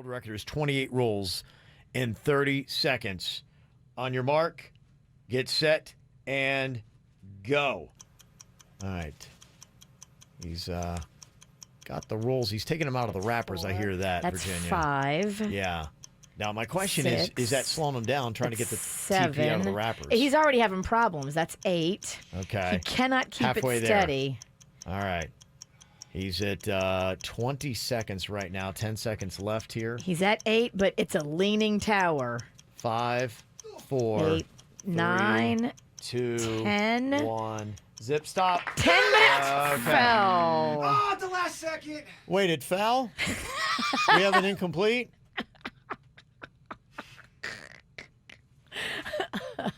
record is 28 rolls in 30 seconds. On your mark, get set, and go. All right. He's got the rolls. He's taking them out of the wrappers. I hear that, That's Virginia. 5. Yeah. Now, my question 6. is that slowing him down, trying to get the 7. TP out of the wrappers? He's already having problems. That's 8. Okay. He cannot keep Halfway it steady. There. All right. He's at 20 seconds right now. 10 seconds left here. He's at 8, but it's a leaning tower. 5, 4, 8, 9, 2, 10. 1. Zip stop. 10 minutes. Okay. Fell. Oh, at the last second. Wait, it fell? We have an incomplete?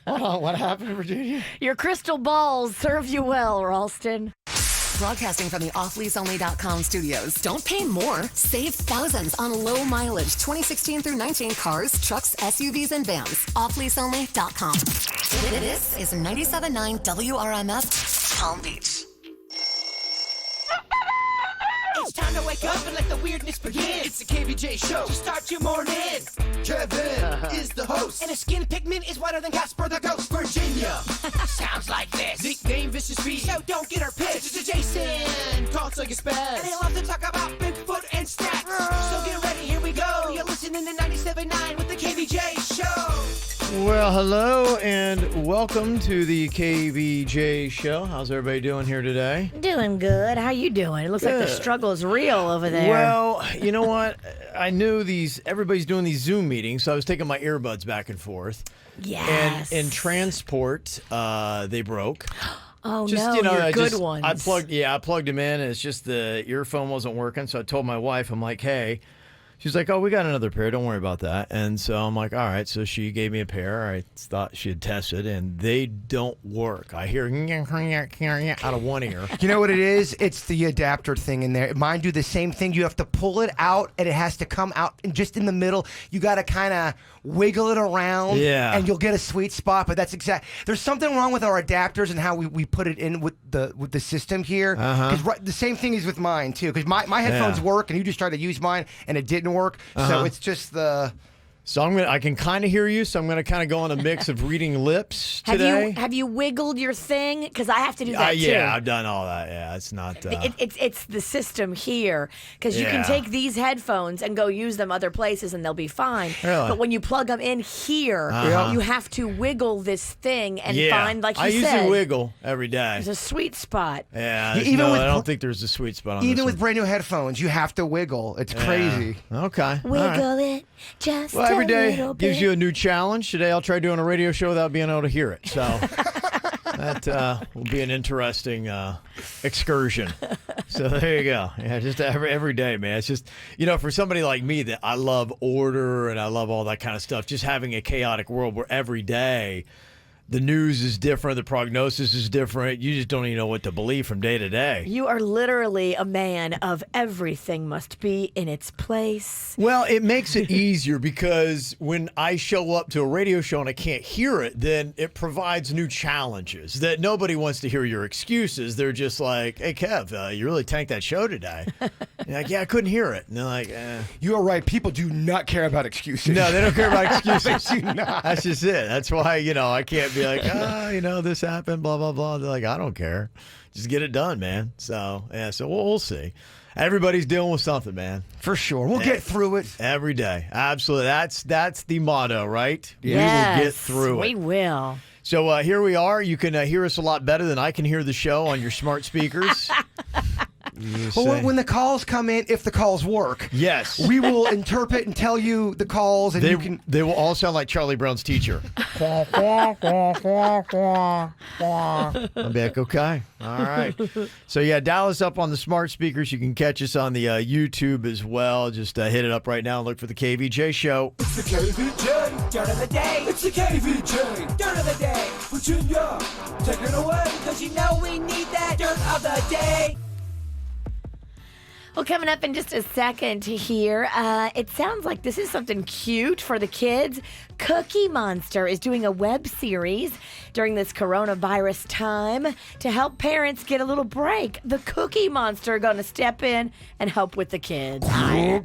Hold on, what happened, Virginia? Your crystal balls serve you well, Ralston. Broadcasting from the offleaseonly.com studios. Don't pay more. Save thousands on low mileage 2016 through 19 cars, trucks, SUVs, and vans. Offleaseonly.com. This is 97.9 WRMF, Palm Beach. It's time to wake up and let the weirdness begin. It's the KVJ Show to start your morning. Kevin is the host, and his skin pigment is whiter than Casper the Ghost. Virginia sounds like this. Nickname Vicious Bee, so don't get her pissed. It's Jason, talks like a spaz, and they love to talk about Bigfoot and stats. So get ready, here we go. You're listening to 97.9 with the KVJ Show. Well, hello and welcome to the KVJ Show. How's everybody doing here today? Doing good. How you doing? It looks like the struggle is real over there. Well, you know what? I knew everybody's doing these Zoom meetings, so I was taking my earbuds back and forth. Yes. And in transport, they broke. Oh, Just, no, you know, your good ones. I plugged them in, and it's just the earphone wasn't working, so I told my wife, I'm like, hey. She's like, oh, we got another pair. Don't worry about that. And so I'm like, all right. So she gave me a pair. I thought she had tested, and they don't work. I hear out of one ear. You know what it is? It's the adapter thing in there. Mine do the same thing. You have to pull it out, and it has to come out just in the middle. You got to kind of wiggle it around, and you'll get a sweet spot. But that's exact. There's something wrong with our adapters and how we put it in with the system here. Because the same thing is with mine too. Because my headphones work, and you just tried to use mine, and it didn't work. So it's just the. So I can kind of hear you, so I'm going to kind of go on a mix of reading lips today. Have you wiggled your thing? Because I have to do that too. Yeah, I've done all that. Yeah, it's not. It's the system here, because you can take these headphones and go use them other places and they'll be fine. Really? But when you plug them in here, you have to wiggle this thing and find, like you said. I usually wiggle every day. There's a sweet spot. Yeah, I don't think there's a sweet spot on this Even with one. brand new headphones, you have to wiggle. It's crazy. Okay. Wiggle it just well, every day little gives bit. you a new challenge. Today I'll try doing a radio show without being able to hear it. So that will be an interesting excursion. So there you go. Yeah, just every day, man. It's just, for somebody like me that I love order and I love all that kind of stuff, just having a chaotic world where every day the news is different, the prognosis is different. You just don't even know what to believe from day to day. You are literally a man of everything must be in its place. Well, it makes it easier because when I show up to a radio show and I can't hear it, then it provides new challenges that nobody wants to hear your excuses. They're just like, hey, Kev, you really tanked that show today. You're like, yeah, I couldn't hear it. And they're like, You are right. People do not care about excuses. No, they don't care about excuses. They do not. That's just it. That's why, I can't be like, this happened, blah, blah, blah. They're like, I don't care. Just get it done, man. So, we'll see. Everybody's dealing with something, man. For sure. We'll get through it. Every day. Absolutely. That's the motto, right? Yes, we will get through it. We will. So here we are. You can hear us a lot better than I can hear the show on your smart speakers. Well, when the calls come in, if the calls work, yes, we will interpret and tell you the calls, and they will all sound like Charlie Brown's teacher. I'll be like, okay, all right. So dial us up on the smart speakers. You can catch us on the YouTube as well. Just hit it up right now and look for the KVJ Show. It's the KVJ Dirt of the Day. It's the KVJ Dirt of the Day. Virginia, take it away. Because we need that Dirt of the Day. Well, coming up in just a second here, it sounds like this is something cute for the kids. Cookie Monster is doing a web series during this coronavirus time to help parents get a little break. The Cookie Monster are going to step in and help with the kids. I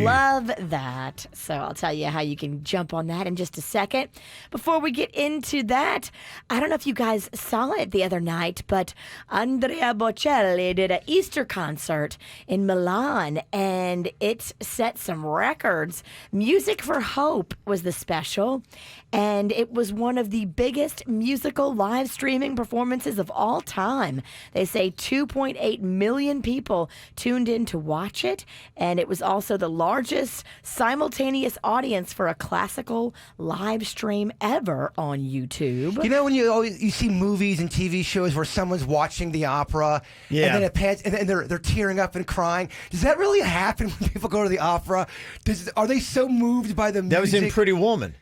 love that. So I'll tell you how you can jump on that in just a second. Before we get into that, I don't know if you guys saw it the other night, but Andrea Bocelli did an Easter concert in Milan, and it set some records. Music for Hope was the special, and it was one of the biggest musical live streaming performances of all time. They say 2.8 million people tuned in to watch it, and it was also the largest simultaneous audience for a classical live stream ever on YouTube. You know when you see movies and TV shows where someone's watching the opera, and then it pans, and they're tearing up and crying. Does that really happen when people go to the opera? Are they so moved by the music? That was in Pretty Woman.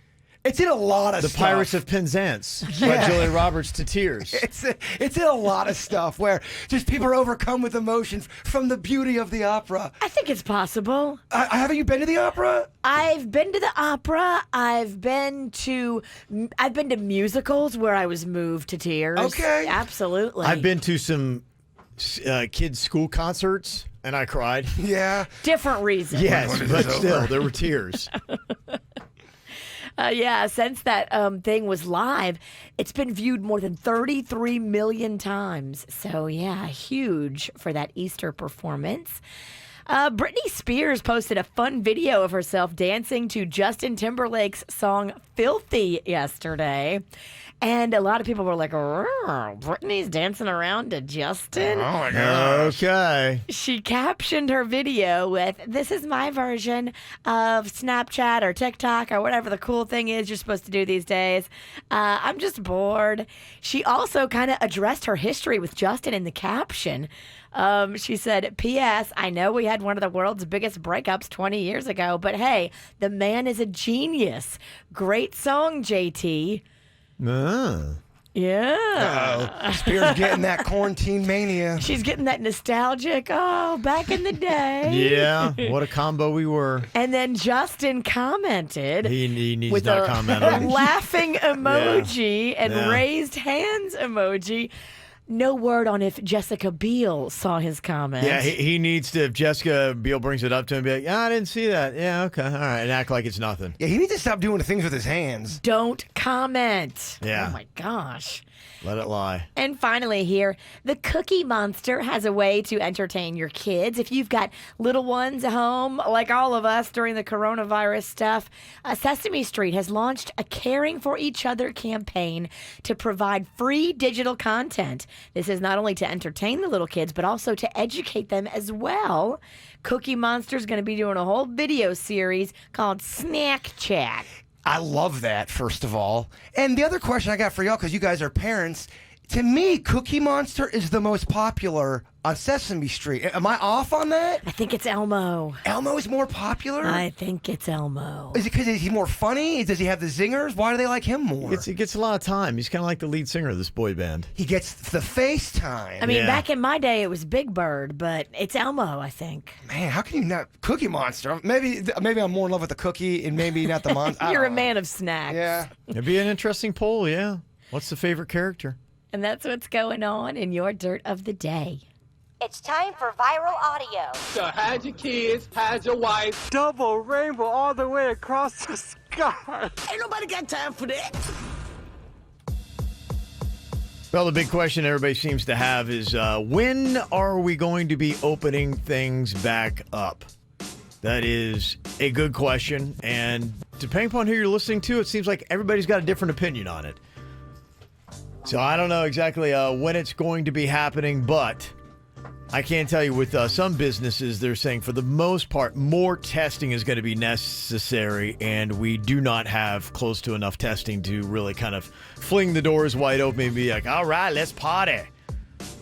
It's in a lot of The stuff. Pirates of Penzance by Julia Roberts to tears. It's in a lot of stuff where just people are overcome with emotion from the beauty of the opera. I think it's possible. Haven't you been to the opera? I've been to the opera. I've been to musicals where I was moved to tears. Okay. Absolutely. I've been to some kids' school concerts, and I cried. Yeah. Different reasons. Yes, but still, there were tears. Since that thing was live, it's been viewed more than 33 million times. So, huge for that Easter performance. Britney Spears posted a fun video of herself dancing to Justin Timberlake's song Filthy yesterday. And a lot of people were like, Britney's dancing around to Justin? Oh, my gosh. Okay. She captioned her video with, "This is my version of Snapchat or TikTok or whatever the cool thing is you're supposed to do these days. I'm just bored." She also kind of addressed her history with Justin in the caption. She said, "P.S. I know we had one of the world's biggest breakups 20 years ago, but hey, the man is a genius. Great song, JT." Yeah. Spears getting that quarantine mania. She's getting that nostalgic, back in the day. Yeah, what a combo we were. And then Justin commented. He needs with not a comment on it. laughing emoji and raised hands emoji. No word on if Jessica Biel saw his comment. Yeah, he needs to, if Jessica Biel brings it up to him, be like, I didn't see that. Yeah, okay, all right, and act like it's nothing. Yeah, he needs to stop doing things with his hands. Don't comment. Yeah. Oh, my gosh. Let it lie. And finally here, the Cookie Monster has a way to entertain your kids. If you've got little ones at home, like all of us during the coronavirus stuff, Sesame Street has launched a Caring for Each Other campaign to provide free digital content. This is not only to entertain the little kids, but also to educate them as well. Cookie Monster's going to be doing a whole video series called Snack Chat. I love that, first of all. And the other question I got for y'all, because you guys are parents, to me, Cookie Monster is the most popular on Sesame Street. Am I off on that? I think it's Elmo. Elmo is more popular? I think it's Elmo. Is it because he's more funny? Does he have the zingers? Why do they like him more? He gets a lot of time. He's kind of like the lead singer of this boy band. He gets the FaceTime. I mean, back in my day, it was Jbird, but it's Elmo, I think. Man, how can you not? Cookie Monster. Maybe I'm more in love with the cookie and maybe not the monster. You're a man of snacks. Yeah. It'd be an interesting poll, yeah. What's the favorite character? And that's what's going on in your Dirt of the Day. It's time for viral audio. So hide your kids, hide your wife. Double rainbow all the way across the sky. Ain't nobody got time for that. Well, the big question everybody seems to have is when are we going to be opening things back up? That is a good question. And depending upon who you're listening to, it seems like everybody's got a different opinion on it. So I don't know exactly when it's going to be happening, but I can tell you with some businesses, they're saying for the most part, more testing is going to be necessary, and we do not have close to enough testing to really kind of fling the doors wide open and be like, all right, let's party.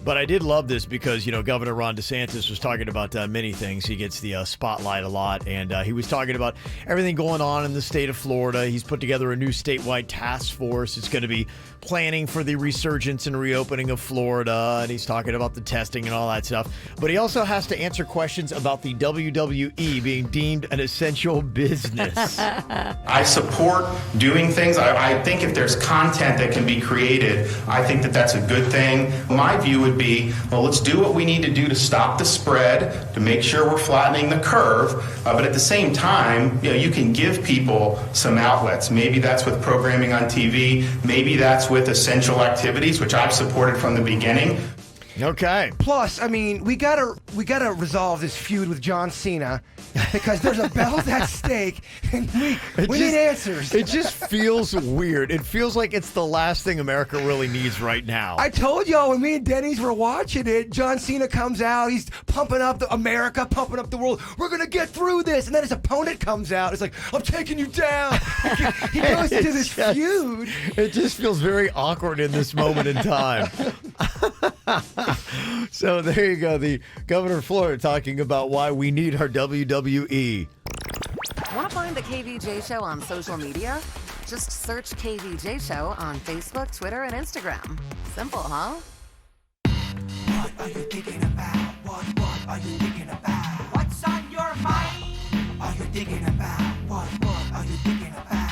But I did love this because, Governor Ron DeSantis was talking about many things. He gets the spotlight a lot, and he was talking about everything going on in the state of Florida. He's put together a new statewide task force. It's going to be planning for the resurgence and reopening of Florida, and he's talking about the testing and all that stuff. But he also has to answer questions about the WWE being deemed an essential business. I support doing things. I think if there's content that can be created, I think that that's a good thing. My view would be, well, let's do what we need to do to stop the spread, to make sure we're flattening the curve. But at the same time, you can give people some outlets. Maybe that's with programming on TV. Maybe that's with essential activities, which I've supported from the beginning. Okay. Plus, I mean, we gotta resolve this feud with John Cena because there's a belt at stake, and we need answers. It just feels weird. It feels like it's the last thing America really needs right now. I told y'all when me and Dennys were watching it, John Cena comes out, he's pumping up America, pumping up the world. We're gonna get through this, and then his opponent comes out. It's like, I'm taking you down. He goes into this feud. It just feels very awkward in this moment in time. So there you go, the governor of Florida talking about why we need our WWE. Want to find the KVJ Show on social media? Just search KVJ Show on Facebook, Twitter, and Instagram. Simple, huh? What are you thinking about? What are you thinking about? What's on your mind? Are you thinking about? What are you thinking about?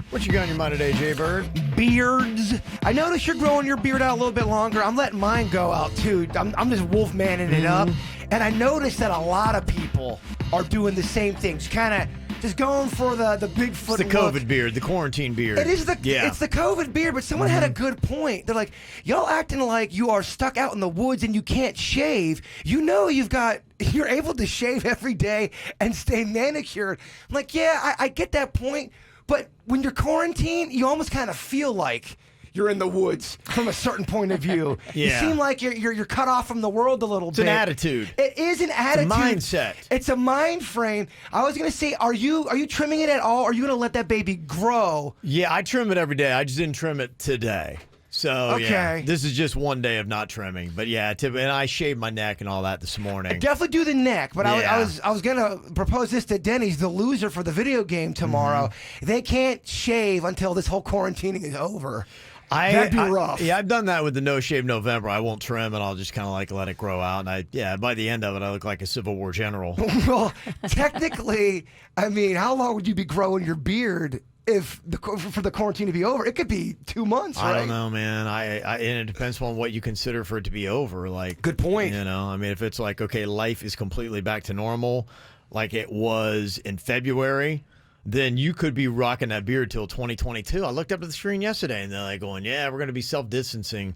What you got on your mind today, Jbird? Beards. I noticed you're growing your beard out a little bit longer. I'm letting mine go out too. I'm just wolfmanning it up. And I noticed that a lot of people are doing the same things. Kind of just going for the Bigfoot It's the COVID look. beard, the quarantine beard. It's the COVID beard, but someone had a good point. They're like, y'all acting like you are stuck out in the woods and you can't shave. You're able to shave every day and stay manicured. I'm like, yeah, I get that point. But when you're quarantined, you almost kind of feel like you're in the woods from a certain point of view. Yeah. You seem like you're cut off from the world a little bit. It's an attitude. It is an attitude. It's a mindset. It's a mind frame. I was gonna say, are you trimming it at all? Are you gonna let that baby grow? Yeah, I trim it every day. I just didn't trim it today. So, yeah, this is just one day of not trimming. But, yeah, and I shaved my neck and all that this morning. Definitely do the neck. But I was going to propose this to Dennys, the loser for the video game tomorrow. They can't shave until this whole quarantining is over. That'd be rough. Yeah, I've done that with the No Shave November. I won't trim, and I'll just kind of let it grow out. And by the end of it, I look like a Civil War general. Well, technically, I mean, how long would you be growing your beard for the quarantine to be over? It could be 2 months, right? I don't know, man. And it depends on what you consider for it to be over. Like, good point. I mean, if it's like, okay, life is completely back to normal, like it was in February, then you could be rocking that beard till 2022. I looked up at the screen yesterday, and they're like going, yeah, we're going to be self-distancing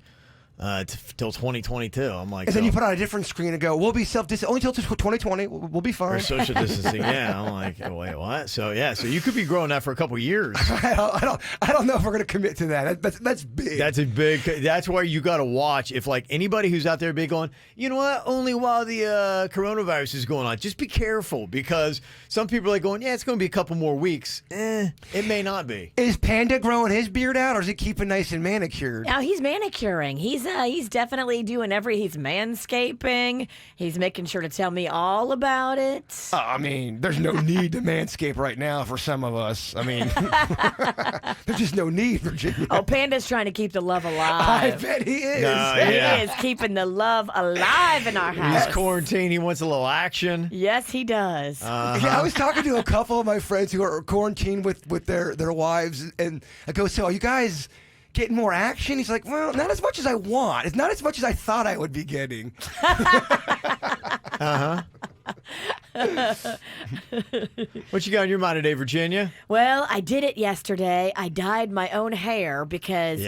till 2022. I'm like, and then you put on a different screen and go, we'll be self-distancing only till 2020. We'll be fine. Or social distancing. Yeah, I'm like, wait, what? So so you could be growing that for a couple years. I don't know if we're gonna commit to that. That's big. That's why you got to watch. If like anybody who's out there be going, you know what? Only while the coronavirus is going on. Just be careful, because some people are like going, yeah, it's going to be a couple more weeks. It may not be. Is Panda growing his beard out, or is he keeping nice and manicured? Now he's manicuring. He's definitely doing he's manscaping. He's making sure to tell me all about it. I mean, there's no need to manscape right now for some of us. I mean, there's just no need, Virginia. Oh, Panda's trying to keep the love alive. I bet he is. He is keeping the love alive in our house. He's quarantined. He wants a little action. Yes, he does. Yeah, I was talking to a couple of my friends who are quarantined with their wives, and I go, so are you guys getting more action? He's like, well, not as much as I want. It's not as much as I thought I would be getting. What you got on your mind today, Virginia? Well, I did it yesterday. I dyed my own hair because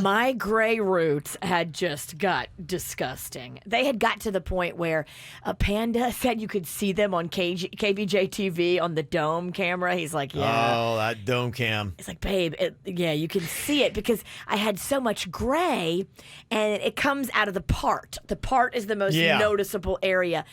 my gray roots had just got disgusting. They had got to the point where a Panda said you could see them on KVJ Tv on the dome camera. He's like, yeah. Oh, that dome cam. It's like, babe, you can see it because I had so much gray, and it comes out of the part. The part is the most noticeable area.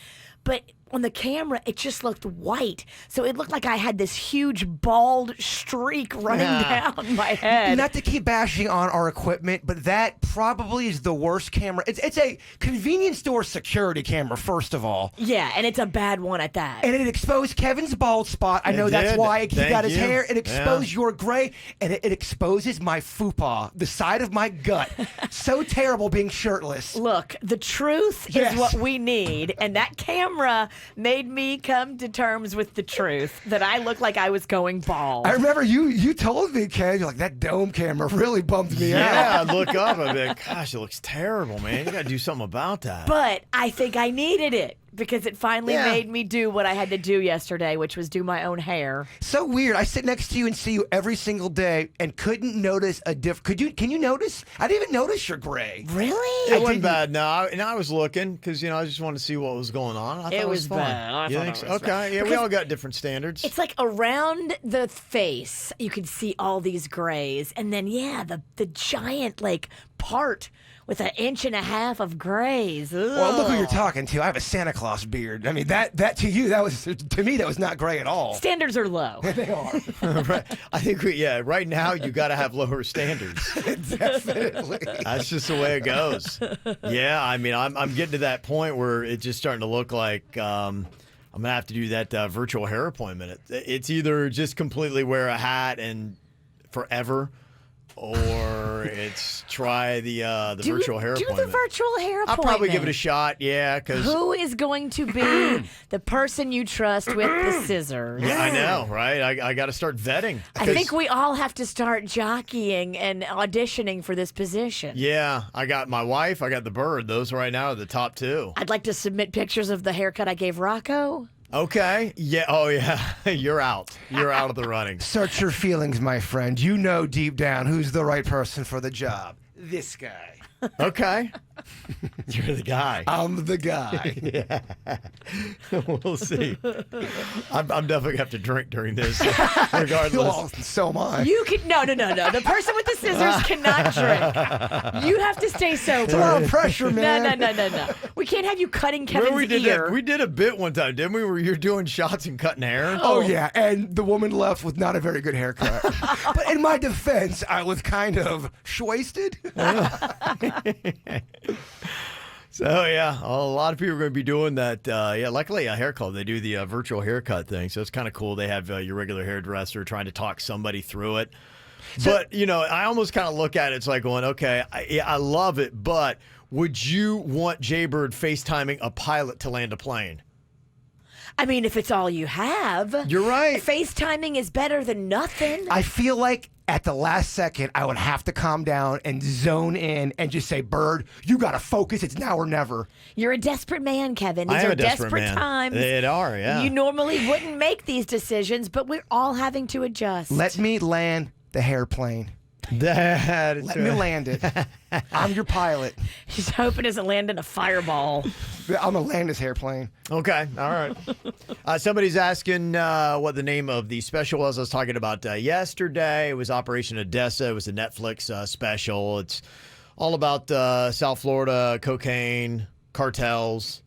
But on the camera, it just looked white. So it looked like I had this huge bald streak running down my head. Not to keep bashing on our equipment, but that probably is the worst camera. It's a convenience store security camera, first of all. Yeah, and it's a bad one at that. And it exposed Kevin's bald spot. I know that's why he got his hair. It exposed your gray, and it exposes my fupa, the side of my gut. So terrible being shirtless. Look, the truth is what we need, and that camera made me come to terms with the truth that I looked like I was going bald. I remember you told me, Ken, you're like, that dome camera really bummed me out. Yeah, I'd look up and I'd be like, gosh, it looks terrible, man. You got to do something about that. But I think I needed it because it finally made me do what I had to do yesterday, which was do my own hair. So weird. I sit next to you and see you every single day and couldn't notice a difference. Can you notice? I didn't even notice you're gray. Really? It wasn't bad. No, I was looking because, I just wanted to see what was going on. I thought it was fun. Bad. You think so? Okay. Yeah, we all got different standards. It's like around the face, you can see all these grays. And then, the giant, part with 1.5 inches of grays. Ugh. Well, look who you're talking to. I have a Santa Claus beard. I mean, that to you, to me, that was not gray at all. Standards are low. They are. Right. I think right now you got to have lower standards. Definitely. That's just the way it goes. Yeah, I mean, I'm getting to that point where it's just starting to look like I'm going to have to do that virtual hair appointment. It's either just completely wear a hat and forever, or it's try the virtual hair appointment. Do the virtual hair appointment. I'll probably give it a shot, because... Who is going to be the person you trust with the scissors? Yeah, I know, right? I got to start vetting. I think we all have to start jockeying and auditioning for this position. Yeah, I got my wife, I got the bird. Those right now are the top two. I'd like to submit pictures of the haircut I gave Rocco. Okay. Yeah. Oh, yeah. You're out. You're out of the running. Search your feelings, my friend. You know deep down who's the right person for the job. This guy. Okay. You're the guy. I'm the guy. Yeah. We'll see. I'm definitely going to have to drink during this, regardless. Well, so am I. You can no. The person with the scissors cannot drink. You have to stay sober. It's a lot of pressure, man. No. We can't have you cutting Kevin's ear. We did a bit one time, didn't we, where you're doing shots and cutting hair? Oh, yeah, and the woman left with not a very good haircut. But in my defense, I was kind of shwasted. So, yeah, a lot of people are going to be doing that. Luckily, a hair club, they do the virtual haircut thing. So it's kind of cool. They have your regular hairdresser trying to talk somebody through it. But, I almost kind of look at it, it's like going, okay, I love it, but would you want Jbird FaceTiming a pilot to land a plane? I mean, if it's all you have. You're right. FaceTiming is better than nothing. I feel like at the last second, I would have to calm down and zone in and just say, Bird, you got to focus. It's now or never. You're a desperate man, Kevin. These I am are a desperate man. times. They are, yeah. You normally wouldn't make these decisions, but we're all having to adjust. Let me land the hairplane. Let me land it. I'm your pilot. He's hoping it doesn't land in a fireball. I'm going to land this airplane. Okay, all right. Somebody's asking what the name of the special was I was talking about yesterday. It was Operation Odessa. It was a Netflix special. It's all about South Florida, cocaine, cartels,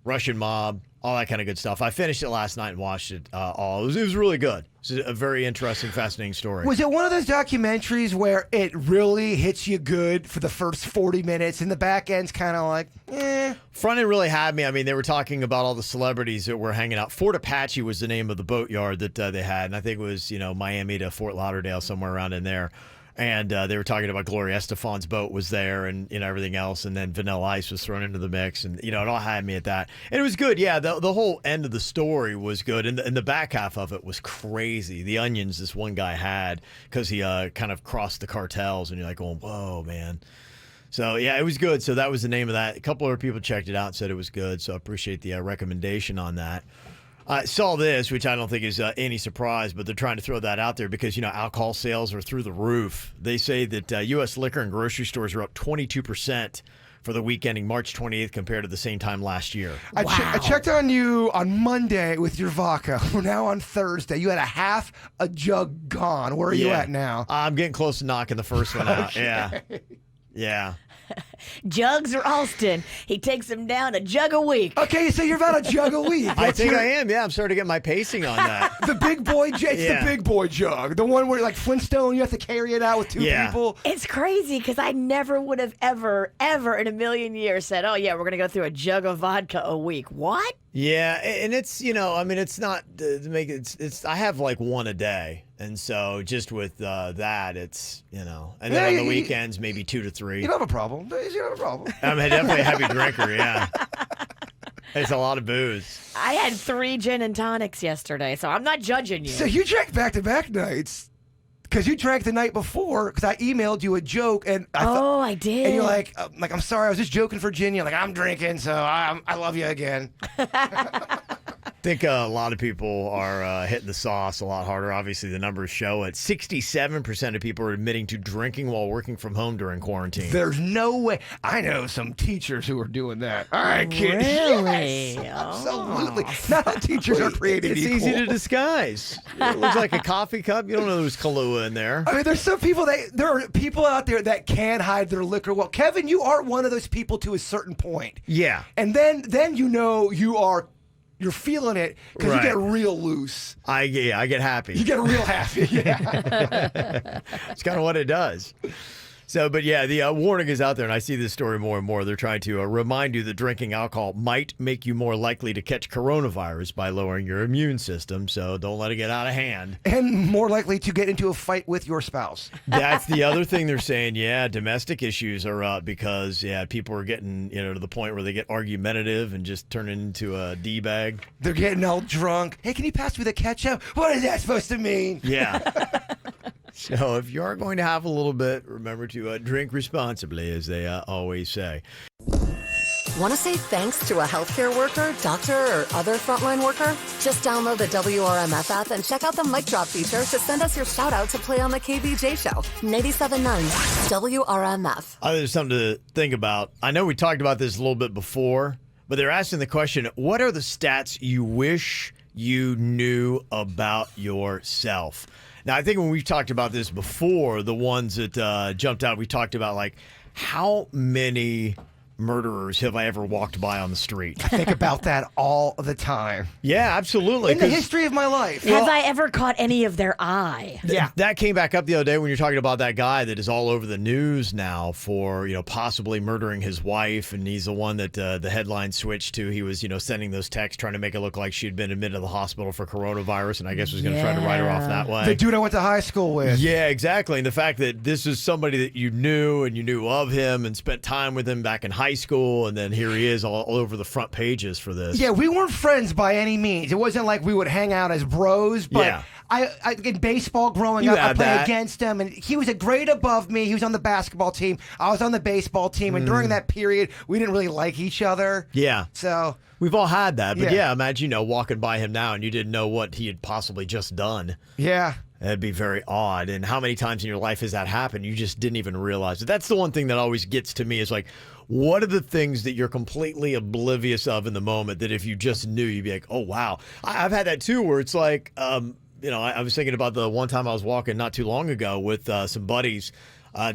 Russian mob, all that kind of good stuff. I finished it last night and watched it all. It was really good. It's a very interesting, fascinating story. Was it one of those documentaries where it really hits you good for the first 40 minutes and the back end's kind of like, eh? Front end really had me. I mean, they were talking about all the celebrities that were hanging out. Fort Apache was the name of the boatyard that they had, and I think it was, Miami to Fort Lauderdale, somewhere around in there. And they were talking about Gloria Estefan's boat was there and everything else. And then Vanilla Ice was thrown into the mix. And, it all had me at that. And it was good. Yeah, the whole end of the story was good. And the back half of it was crazy. The onions this one guy had because he kind of crossed the cartels. And you're like going, whoa, man. So, yeah, it was good. So that was the name of that. A couple other people checked it out and said it was good. So I appreciate the recommendation on that. I saw this, which I don't think is any surprise, but they're trying to throw that out there because, alcohol sales are through the roof. They say that U.S. liquor and grocery stores are up 22% for the week ending March 28th compared to the same time last year. I checked on you on Monday with your vodka. We're now on Thursday. You had half a jug gone. Where are you at now? I'm getting close to knocking the first one out. Yeah. Yeah. Jugs Ralston. He takes him down a jug a week. Okay, so you're about a jug a week. I think I am. Yeah, I'm starting to get my pacing on that. The big boy jug. It's the big boy jug. The one where like Flintstone, you have to carry it out with two people. It's crazy because I never would have ever in a million years said, oh, yeah, we're going to go through a jug of vodka a week. What? Yeah, and it's, it's not to make it, it's I have like one a day. And so just with that, it's, and then on the weekends, maybe 2 to 3. You don't have a problem. You don't have a problem. I'm definitely a heavy drinker, yeah. It's a lot of booze. I had 3 gin and tonics yesterday, so I'm not judging you. So you drank back-to-back nights because you drank the night before because I emailed you a joke. And I did. And you're like, I'm sorry, I was just joking for Jen. You're like, I'm drinking, so I love you again. I think a lot of people are hitting the sauce a lot harder. Obviously, the numbers show it. 67% of people are admitting to drinking while working from home during quarantine. There's no way. I know some teachers who are doing that. All right, kids. Really? Yes, absolutely. Not all teachers are created It's equal. easy to disguise. It looks like a coffee cup. You don't know there's Kahlua in there. I mean, there's some people there are people out there that can hide their liquor well. Kevin, you are one of those people to a certain point. Yeah. And then you're feeling it because you get real loose. I get happy. You get real happy. Yeah. It's kind of what it does. So, but yeah, the warning is out there, and I see this story more and more. They're trying to remind you that drinking alcohol might make you more likely to catch coronavirus by lowering your immune system, so don't let it get out of hand. And more likely to get into a fight with your spouse. That's the other thing they're saying. Yeah, domestic issues are up because, people are getting, to the point where they get argumentative and just turn into a D-bag. They're getting all drunk. Hey, can you pass me the ketchup? What is that supposed to mean? Yeah. So if you are going to have a little bit, remember to drink responsibly, as they always say. Want to say thanks to a healthcare worker, doctor, or other frontline worker? Just download the WRMF app and check out the mic drop feature to send us your shout out to play on the KVJ Show. 97.9 WRMF. There's something to think about. I know we talked about this a little bit before, but they're asking the question, what are the stats you wish you knew about yourself? Now, I think when we've talked about this before, the ones that jumped out, we talked about, like, how many murderers have I ever walked by on the street? I think about that all the time. Yeah, absolutely. In the history of my life. Have I ever caught any of their eye? Yeah. That came back up the other day when you're talking about that guy that is all over the news now for, possibly murdering his wife. And he's the one that the headline switched to. He was, sending those texts trying to make it look like she had been admitted to the hospital for coronavirus. And I guess was going to try to write her off that way. The dude I went to high school with. Yeah, exactly. And the fact that this is somebody that you knew and you knew of him and spent time with him back in high school. And then here he is all over the front pages for this. Yeah, we weren't friends by any means. It wasn't like we would hang out as bros. But yeah. I in baseball growing up, I played against him. And he was a grade above me. He was on the basketball team. I was on the baseball team. And during that period, we didn't really like each other. Yeah. So we've all had that. But yeah, imagine, walking by him now and you didn't know what he had possibly just done. Yeah. That'd be very odd. And how many times in your life has that happened? You just didn't even realize it. That's the one thing that always gets to me is like, what are the things that you're completely oblivious of in the moment that if you just knew, you'd be like, oh, wow. I've had that too, where it's like, I was thinking about the one time I was walking not too long ago with some buddies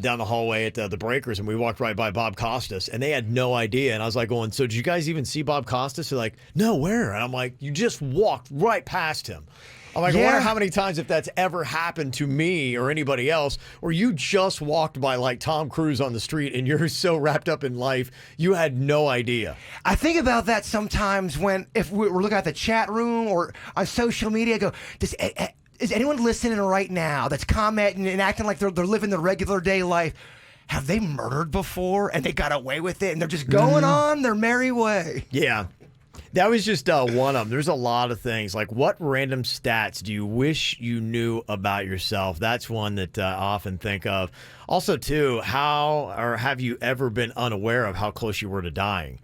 down the hallway at the Breakers, and we walked right by Bob Costas, and they had no idea. And I was like going, so did you guys even see Bob Costas? They're like, no, where? And I'm like, you just walked right past him. I'm like, I wonder how many times if that's ever happened to me or anybody else, or you just walked by like Tom Cruise on the street and you're so wrapped up in life, you had no idea. I think about that sometimes if we're looking at the chat room or on social media, I go, is anyone listening right now that's commenting and acting like they're living the regular day life? Have they murdered before and they got away with it and they're just going on their merry way? Yeah. That was just one of them. There's a lot of things. Like, what random stats do you wish you knew about yourself? That's one that I often think of. Also, too, have you ever been unaware of how close you were to dying?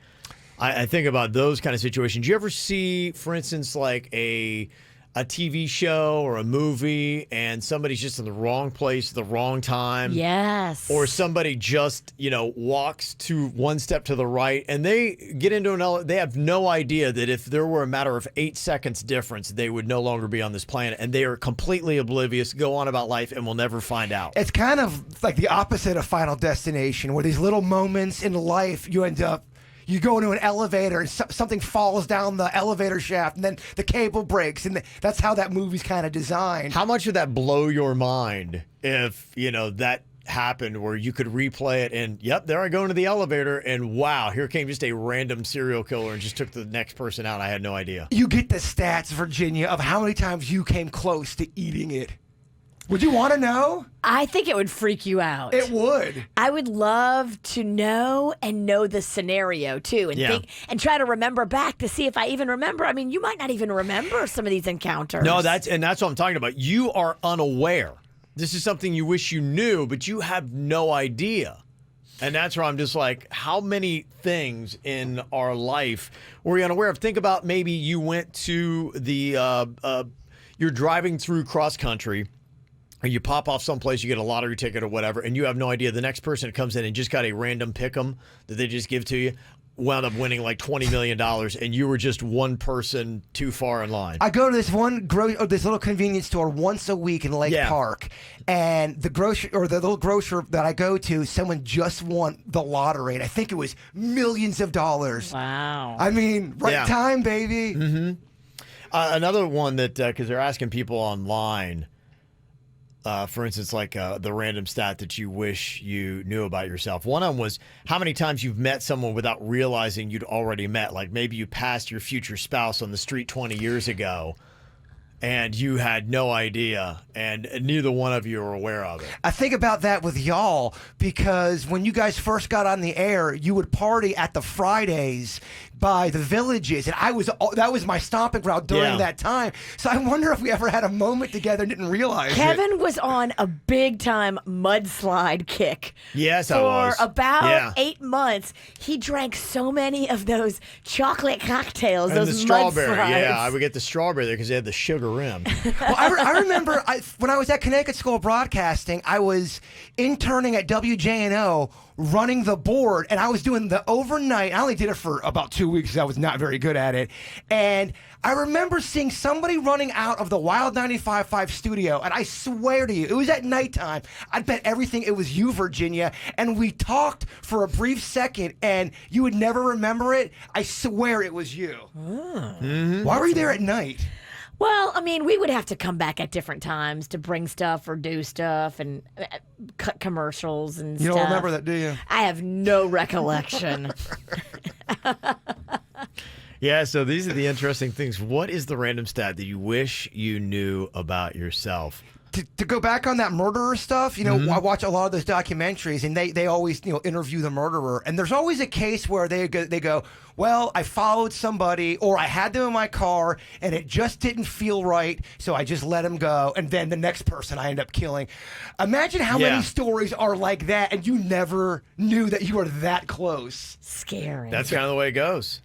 I think about those kind of situations. Do you ever see, for instance, like a a TV show or a movie and somebody's just in the wrong place at the wrong time. Yes. Or somebody just, walks to one step to the right and they get into they have no idea that if there were a matter of 8 seconds difference, they would no longer be on this planet, and they are completely oblivious, go on about life, and will never find out. It's kind of like the opposite of Final Destination, where these little moments in life you go into an elevator and something falls down the elevator shaft and then the cable breaks, and that's how that movie's kind of designed. How much would that blow your mind if, that happened where you could replay it and, yep, there I go into the elevator and wow, here came just a random serial killer and just took the next person out. I had no idea. You get the stats, Virginia, of how many times you came close to eating it. Would you want to know? I think it would freak you out. It would. I would love to know the scenario too, and think and try to remember back to see if I even remember. I mean, you might not even remember some of these encounters. No, that's what I'm talking about. You are unaware. This is something you wish you knew, but you have no idea. And that's where I'm just like, how many things in our life were we unaware of? Think about maybe you went to you're driving through cross country. Or you pop off someplace, you get a lottery ticket or whatever, and you have no idea the next person that comes in and just got a random pick'em that they just give to you wound up winning like $20 million, and you were just one person too far in line. I go to this this little convenience store once a week in Lake Park, and the little grocer that I go to, someone just won the lottery, and I think it was millions of dollars. Wow! I mean, time, baby. Mm-hmm. Another one that because they're asking people online. For instance, like the random stat that you wish you knew about yourself. One of them was how many times you've met someone without realizing you'd already met. Like maybe you passed your future spouse on the street 20 years ago and you had no idea, and neither one of you are aware of it. I think about that with y'all because when you guys first got on the air, you would party at the Fridays by the villages, and that was my stomping ground during that time. So I wonder if we ever had a moment together and didn't realize Kevin was on a big-time mudslide kick. Yes, I was. For about 8 months. He drank so many of those chocolate cocktails, and those the strawberry. mudslides. Yeah, I would get the strawberry there because they had the sugar rim. Well, I remember when I was at Connecticut School of Broadcasting, I was interning at WJNO running the board, and I was doing the overnight. I only did it for about 2 weeks because I was not very good at it. And I remember seeing somebody running out of the Wild 95.5 studio, and I swear to you, it was at nighttime. I bet everything it was you, Virginia, and we talked for a brief second, and you would never remember it. I swear it was you. Oh. Mm-hmm. Why were you there at night? Well, I mean, we would have to come back at different times to bring stuff or do stuff and cut commercials and stuff. You don't remember that, do you? I have no recollection. Yeah, so these are the interesting things. What is the random stat that you wish you knew about yourself? To go back on that murderer stuff, I watch a lot of those documentaries, and they always interview the murderer, and there's always a case where they go, well, I followed somebody, or I had them in my car, and it just didn't feel right, so I just let him go, and then the next person I end up killing. Imagine how many stories are like that, and you never knew that you were that close. Scary. That's kind of the way it goes.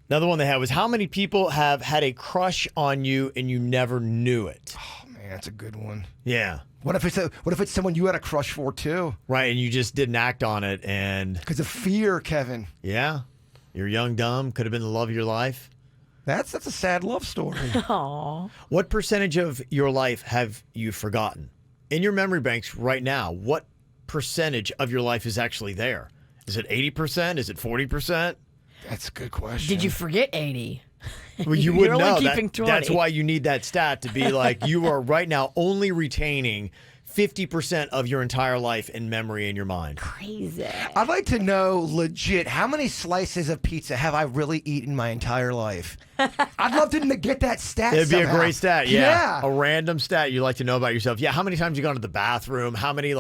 Another one they had was how many people have had a crush on you and you never knew it? Oh, man, that's a good one. Yeah. What if it's someone you had a crush for too? Right, and you just didn't act on it, and because of fear, Kevin. Yeah, you're young, dumb. Could have been the love of your life. That's a sad love story. Aww. What percentage of your life have you forgotten? In your memory banks right now, what percentage of your life is actually there? Is it 80%? Is it 40%? That's a good question. Did you forget 80? Well, you wouldn't know. Keeping 20. That's why you need that stat to be like, you are right now only retaining 50% of your entire life in memory in your mind. Crazy. I'd like to know, legit, how many slices of pizza have I really eaten my entire life? I'd love to get that stat. It'd be somehow. a great stat, yeah. A random stat you like to know about yourself. Yeah, how many times you gone to the bathroom? How many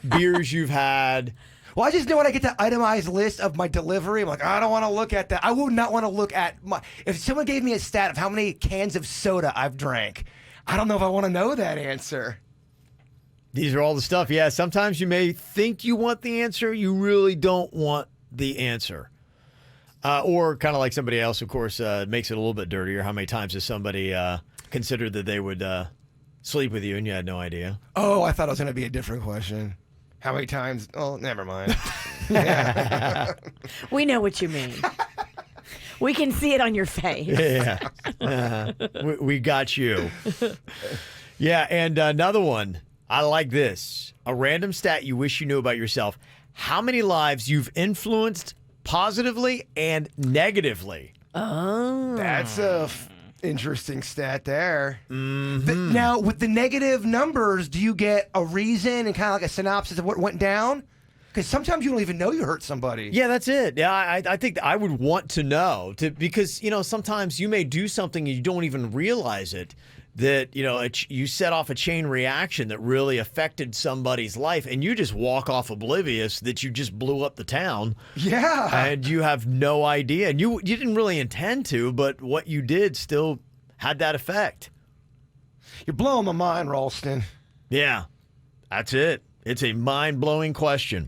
beers you've had? Well, I just know when I get the itemized list of my delivery, I'm like, I don't want to look at that. I would not want to look at if someone gave me a stat of how many cans of soda I've drank, I don't know if I want to know that answer. These are all the stuff. Yeah, sometimes you may think you want the answer. You really don't want the answer. Or kind of like somebody else, of course, makes it a little bit dirtier. How many times has somebody considered that they would sleep with you and you had no idea? Oh, I thought it was going to be a different question. How many times? Oh, never mind. We know what you mean. We can see it on your face. Yeah. We got you. Yeah, and another one. I like this. A random stat you wish you knew about yourself. How many lives you've influenced positively and negatively? Oh. That's a interesting stat there. Now, with the negative numbers, do you get a reason and kind of like a synopsis of what went down? Because sometimes you don't even know you hurt somebody. Yeah, that's it. Yeah, I think I would want to know because, sometimes you may do something and you don't even realize it. That, you set off a chain reaction that really affected somebody's life and you just walk off oblivious that you just blew up the town. Yeah. And you have no idea. And you didn't really intend to, but what you did still had that effect. You're blowing my mind, Ralston. Yeah, that's it. It's a mind-blowing question.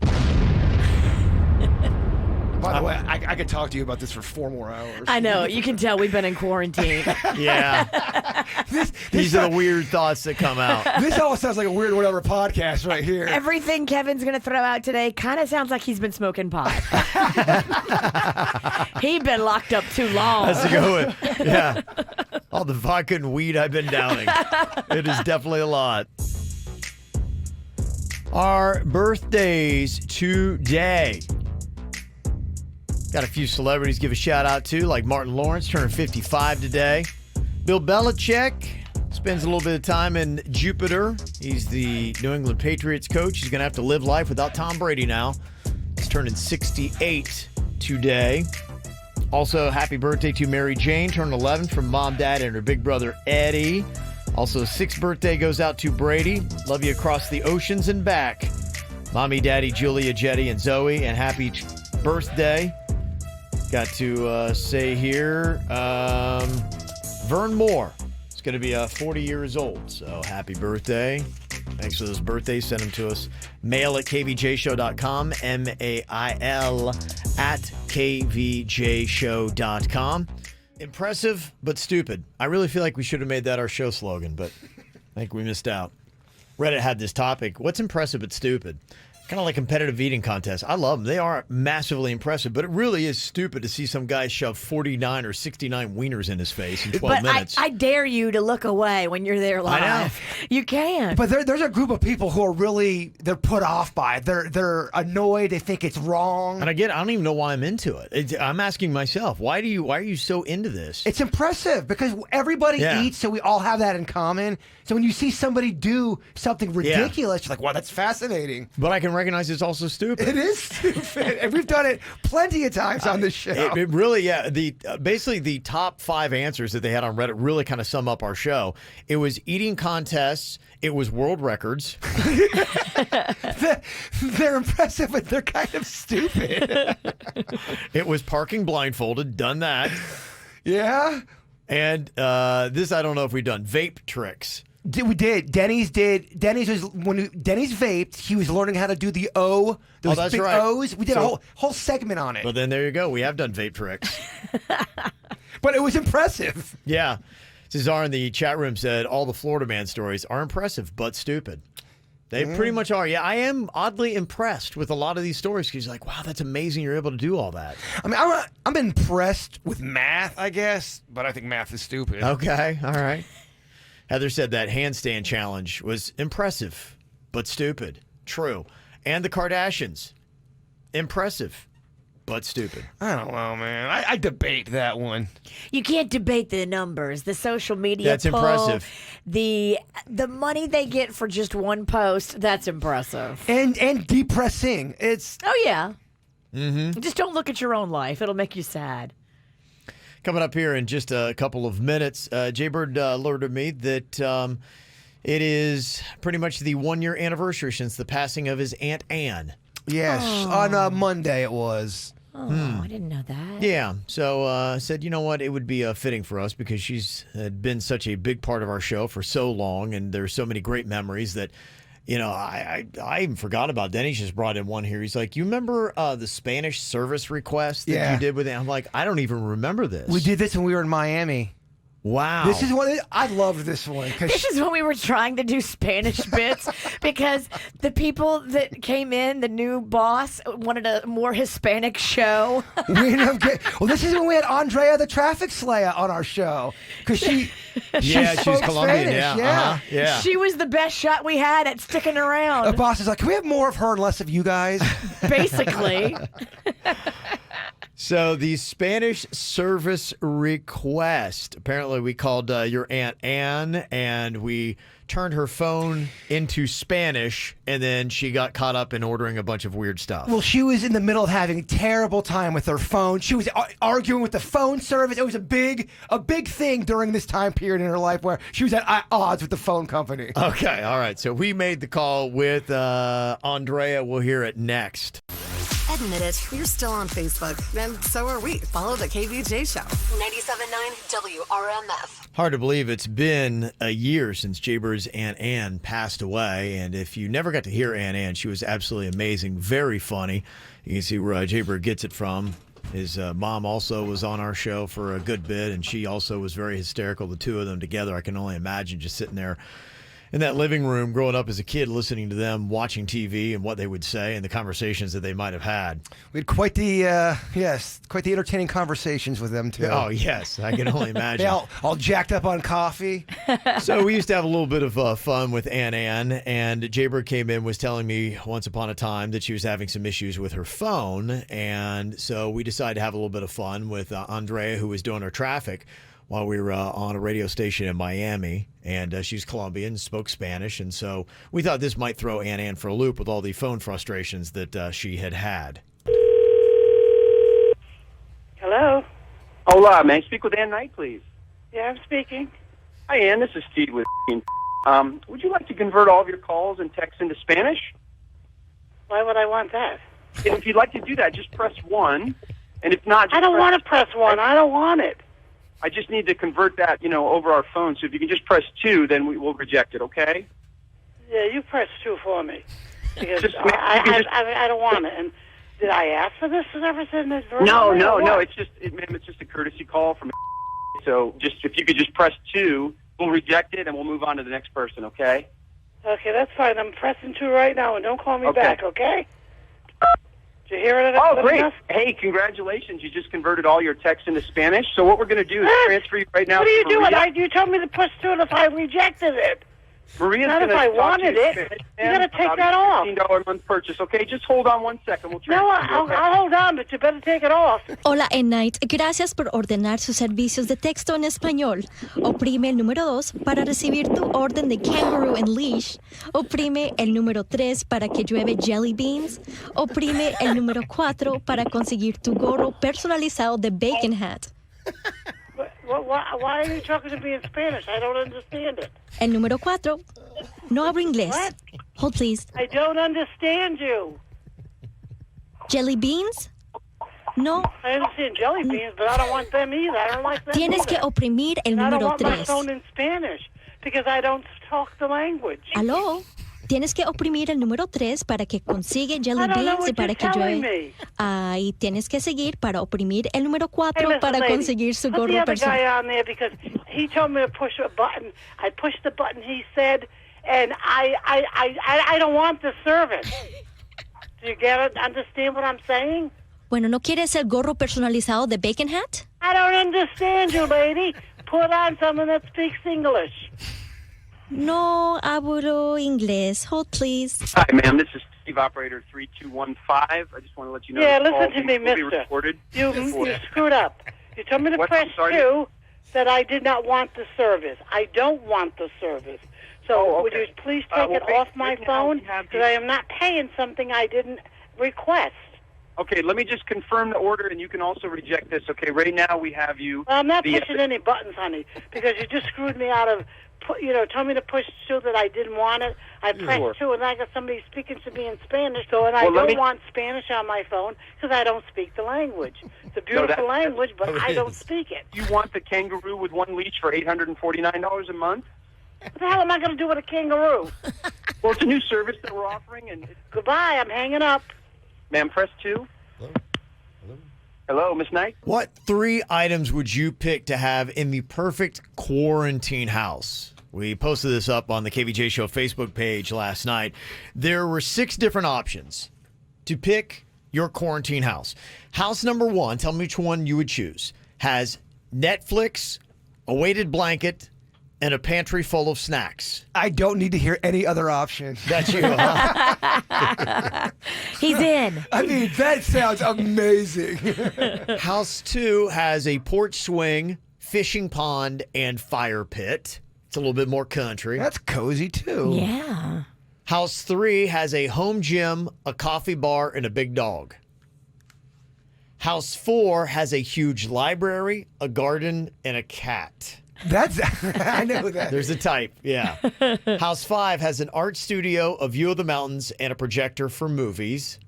By the way, I could talk to you about this for 4 more hours. I know. You can tell we've been in quarantine. Yeah. These are the weird thoughts that come out. This almost sounds like a weird whatever podcast right here. Everything Kevin's going to throw out today kind of sounds like he's been smoking pot. He's been locked up too long. That's a good one. Yeah. All the vodka and weed I've been downing. It is definitely a lot. Our birthdays today. Got a few celebrities to give a shout out to, like Martin Lawrence, turning 55 today. Bill Belichick spends a little bit of time in Jupiter. He's the New England Patriots coach. He's going to have to live life without Tom Brady now. He's turning 68 today. Also, happy birthday to Mary Jane, turning 11 from mom, dad, and her big brother, Eddie. Also, 6th birthday goes out to Brady. Love you across the oceans and back. Mommy, daddy, Julia, Jetty, and Zoe, and happy birthday. Got to say here, Vern Moore is going to be 40 years old, so happy birthday. Thanks for those birthdays. Send them to us. Mail at kvjshow.com, mail at kvjshow.com. Impressive, but stupid. I really feel like we should have made that our show slogan, but I think we missed out. Reddit had this topic. What's impressive but stupid? Kind of like competitive eating contests. I love them. They are massively impressive, but it really is stupid to see some guy shove 49 or 69 wieners in his face in 12 minutes. I dare you to look away when you're there live. I know. You can. But there's a group of people who are really, they're put off by it. They're annoyed. They think it's wrong. And I don't even know why I'm into it. I'm asking myself, why are you so into this? It's impressive because everybody eats, so we all have that in common. So when you see somebody do something ridiculous, you're like, wow, that's fascinating. But I can recognize it's also stupid. It is stupid. And we've done it plenty of times on this show. It really, basically the top 5 answers that they had on Reddit really kind of sum up our show. It was eating contests. It was world records. They're impressive, but they're kind of stupid. It was parking blindfolded. Done that. Yeah. And this, I don't know if we've done. Vape tricks. We did. Dennys did. Dennys was when Dennys vaped. He was learning how to do the O. Those that's big right. O's. We did a whole segment on it. Well, then there you go. We have done vape tricks. But it was impressive. Yeah. Cesar in the chat room said all the Florida Man stories are impressive but stupid. They pretty much are. Yeah, I am oddly impressed with a lot of these stories because like, wow, that's amazing. You're able to do all that. I mean, I'm impressed with math, I guess, but I think math is stupid. Okay. All right. Heather said that handstand challenge was impressive, but stupid. True. And the Kardashians. Impressive, but stupid. I don't know, man. I debate that one. You can't debate the numbers, the social media That's pull, impressive. The money they get for just one post, that's impressive. And depressing. It's Oh, yeah. Mm-hmm. Just don't look at your own life. It'll make you sad. Coming up here in just a couple of minutes, Jbird alerted me that it is pretty much the 1-year anniversary since the passing of his Aunt Anne. Yes, on Monday it was. Oh, I didn't know that. Yeah, so I said, you know what, it would be fitting for us because she's been such a big part of our show for so long, and there's so many great memories that I even forgot about Dennys just brought in one here. He's like, you remember the Spanish service request that you did with it? I'm like, I don't even remember this. We did this when we were in Miami. Wow. This is what I loved this one. This is when we were trying to do Spanish bits because the people that came in, the new boss, wanted a more Hispanic show. This is when we had Andrea the Traffic Slayer on our show because she she's Colombian. Spanish. Yeah. She was the best shot we had at sticking around. The boss is like, can we have more of her and less of you guys? Basically. So the Spanish service request. Apparently we called your Aunt Anne and we turned her phone into Spanish and then she got caught up in ordering a bunch of weird stuff. Well, she was in the middle of having a terrible time with her phone. She was arguing with the phone service. It was a big thing during this time period in her life where she was at odds with the phone company. Okay, all right. So we made the call with Andrea. We'll hear it next. Admit it, you're still on Facebook, and so are we. Follow the KVJ Show. 97.9 WRMF. Hard to believe it's been a year since Jbird's Aunt Anne passed away, and if you never got to hear Aunt Anne, she was absolutely amazing, very funny. You can see where Jbird gets it from. His mom also was on our show for a good bit, and she also was very hysterical. The two of them together, I can only imagine just sitting there in that living room growing up as a kid, listening to them, watching TV and what they would say and the conversations that they might have had. We had quite the entertaining conversations with them, too. Oh, yes. I can only imagine. They all jacked up on coffee. So we used to have a little bit of fun with Aunt Anne, and Jbird came in, was telling me once upon a time that she was having some issues with her phone, and so we decided to have a little bit of fun with Andrea, who was doing her traffic while we were on a radio station in Miami, and she's Colombian, spoke Spanish, and so we thought this might throw Aunt Anne for a loop with all the phone frustrations that she had. Hello? Hola, may I speak with Ann Knight, please? Yeah, I'm speaking. Hi, Ann, this is Steve with would you like to convert all of your calls and texts into Spanish? Why would I want that? And if you'd like to do that, just press 1, and if not, just I don't want to press 1. I don't want it. I just need to convert that, over our phone. So if you can just press 2, then we will reject it, okay? Yeah, you press 2 for me. Because I don't want it. And did I ask for this and everything? No. It's just a courtesy call from. So if you could just press 2, we'll reject it and we'll move on to the next person, okay? Okay, that's fine. I'm pressing 2 right now, and don't call me back, okay? Did you hear it? Oh, great. Hey, congratulations. You just converted all your texts into Spanish. So what we're going to do is transfer you right now. What are you doing? You told me to push 2 if I rejected it. Maria's not if I wanted it. You got to take that off. $15 a month purchase. Okay, just hold on 1 second. We'll transfer I'll hold on, but you better take it off. Hola, Night. Gracias por ordenar sus servicios de texto en español. Oprime el número 2 para recibir tu orden de kangaroo and leash. Oprime el número 3 para que llueve jelly beans. Oprime el número 4 para conseguir tu gorro personalizado de bacon hat. Why are you talking to me in Spanish? I don't understand it. El número 4. No hablo inglés. What? Hold, please. I don't understand you. Jelly beans? No. I understand jelly beans, but I don't want them either. I don't like them Tienes either. que oprimir el and número I don't want 3. my phone in Spanish because I don't talk the language. ¿Aló? Tienes que oprimir el número 3 para que consiga jelly beans y para que llueve. Y tienes que seguir para oprimir el número 4 para conseguir su gorro personal. Guy on there because he told me to push a button. I pushed the button he said, and I don't want the service. Do you get it? Understand what I'm saying? Bueno, ¿no quieres el gorro personalizado de bacon hat? I don't understand you, lady. Put on someone that speaks English. No hablo inglés. Hold, please. Hi, ma'am. This is Steve, operator 3215. I just want to let you know. Yeah, listen to me, mister. You screwed up. You told me to press 2 that I did not want the service. I don't want the service. So would you please take it off my phone? Because I am not paying something I didn't request. Okay, let me just confirm the order, and you can also reject this. Okay, right now we have you. Well, I'm not pushing any buttons, honey, because you just screwed me out of, told me to push 2 that I didn't want it. I pressed 2, and I got somebody speaking to me in Spanish, and I don't want Spanish on my phone because I don't speak the language. It's a beautiful language, but I don't speak it. You want the kangaroo with 1 leash for $849 a month? What the hell am I going to do with a kangaroo? Well, it's a new service that we're offering, and Goodbye. I'm hanging up. ma'am, press 2. Hello, Miss Knight. What 3 items would you pick to have in the perfect quarantine house? We posted this up on the KVJ Show Facebook page last night. There were 6 different options to pick your quarantine house. House number 1, tell me which one you would choose, has Netflix, a weighted blanket, and a pantry full of snacks. I don't need to hear any other option. That's you, huh? He's in. I mean, that sounds amazing. House 2 has a porch swing, fishing pond, and fire pit. It's a little bit more country. That's cozy, too. Yeah. House 3 has a home gym, a coffee bar, and a big dog. House 4 has a huge library, a garden, and a cat. That's I know that. There's a type, yeah. House 5 has an art studio, a view of the mountains, and a projector for movies.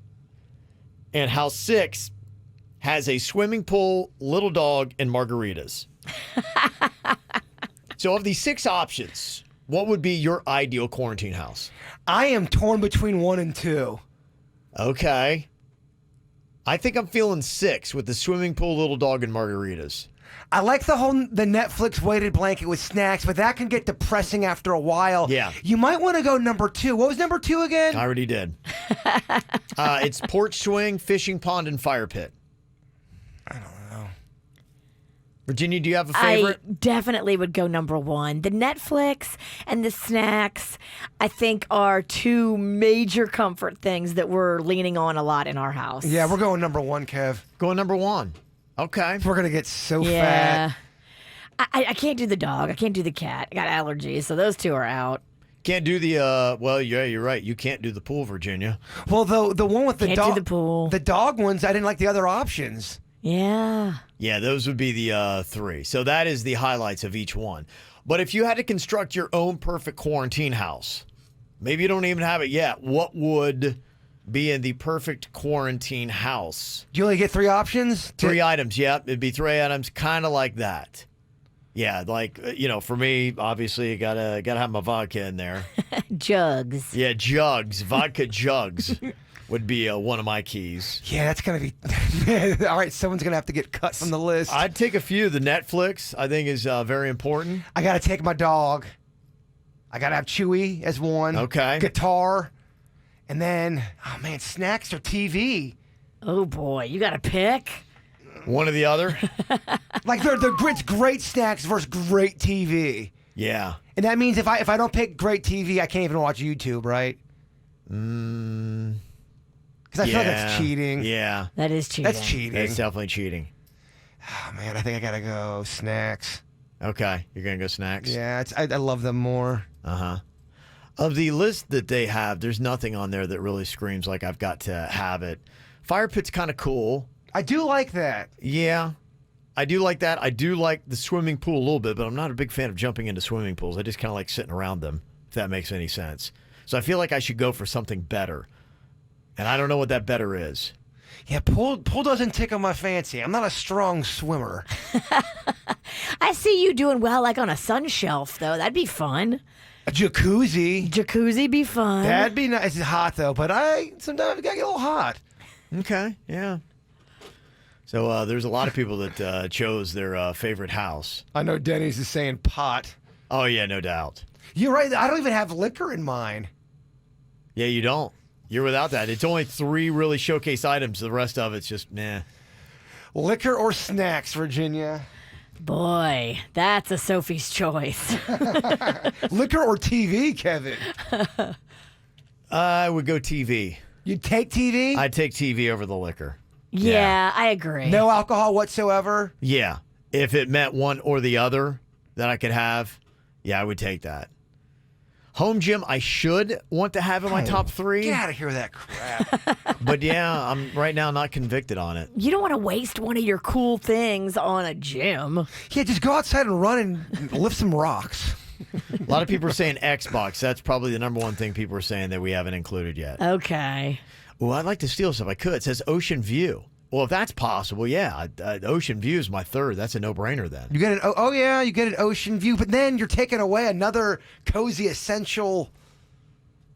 And House 6 has a swimming pool, little dog, and margaritas. So of these 6 options, what would be your ideal quarantine house? I am torn between 1 and 2. Okay. I think I'm feeling 6 with the swimming pool, little dog, and margaritas. I like the Netflix weighted blanket with snacks, but that can get depressing after a while. Yeah. You might want to go number 2. What was number 2 again? I already did. It's porch swing, fishing pond, and fire pit. I don't know. Virginia, do you have a favorite? I definitely would go number 1. The Netflix and the snacks, I think, are 2 major comfort things that we're leaning on a lot in our house. Yeah, we're going number 1, Kev. Going number 1. Okay. We're going to get so Yeah. fat. I can't do the dog. I can't do the cat. I got allergies, so those 2 are out. Can't do the, well, yeah, you're right. You can't do the pool, Virginia. Well, the one with the Can't dog. do the pool. The dog ones, I didn't like the other options. Yeah. Yeah, those would be the 3. So that is the highlights of each one. But if you had to construct your own perfect quarantine house, maybe you don't even have it yet, what would be in the perfect quarantine house? Do you only get 3 options? 3 items, yep. It'd be 3 items, kind of like that. Yeah, like, for me, obviously, you gotta have my vodka in there. Jugs. Yeah, jugs. Vodka jugs would be one of my keys. Yeah, that's going to be... All right, someone's going to have to get cut from the list. I'd take a few. The Netflix, I think, is very important. I got to take my dog. I got to have Chewy as 1. Okay. Guitar. And then, oh man, snacks or TV. Oh boy, you got to pick. One or the other? Like they're great snacks versus great TV. Yeah. And that means if I don't pick great TV, I can't even watch YouTube, right? Because I feel like that's cheating. Yeah. That is cheating. That's cheating. That's definitely cheating. Oh man, I think I gotta go snacks. Okay, you're gonna go snacks? Yeah, I love them more. Uh-huh. Of the list that they have, there's nothing on there that really screams like I've got to have it. Fire pit's kind of cool. I do like that. Yeah, I do like that. I do like the swimming pool a little bit, but I'm not a big fan of jumping into swimming pools. I just kind of like sitting around them, if that makes any sense. So I feel like I should go for something better. And I don't know what that better is. Yeah, pool doesn't tickle my fancy. I'm not a strong swimmer. I see you doing well, like on a sun shelf, though. That'd be fun. A jacuzzi. Jacuzzi be fun. That'd be nice. It's hot, though, but sometimes I gotta get a little hot. Okay, yeah. So there's a lot of people that chose their favorite house. I know Dennys is saying pot. Oh, yeah, no doubt. You're right. I don't even have liquor in mine. Yeah, you don't. You're without that. It's only 3 really showcase items. The rest of it's just, meh. Liquor or snacks, Virginia? Boy, that's a Sophie's choice. Liquor or TV, Kevin? I would go TV. You'd take TV? I'd take TV over the liquor. Yeah, I agree. No alcohol whatsoever? Yeah. If it meant one or the other that I could have, yeah, I would take that. Home gym, I should want to have in my top 3. Get out of here with that crap. But yeah, I'm right now not convicted on it. You don't want to waste one of your cool things on a gym. Yeah, just go outside and run and lift some rocks. A lot of people are saying Xbox. That's probably the number one thing people are saying that we haven't included yet. Okay. Well, I'd like to steal some. I could. It says Ocean View. Well, if that's possible, yeah. Ocean View is my 3rd. That's a no-brainer then. You get you get an ocean view, but then you're taking away another cozy essential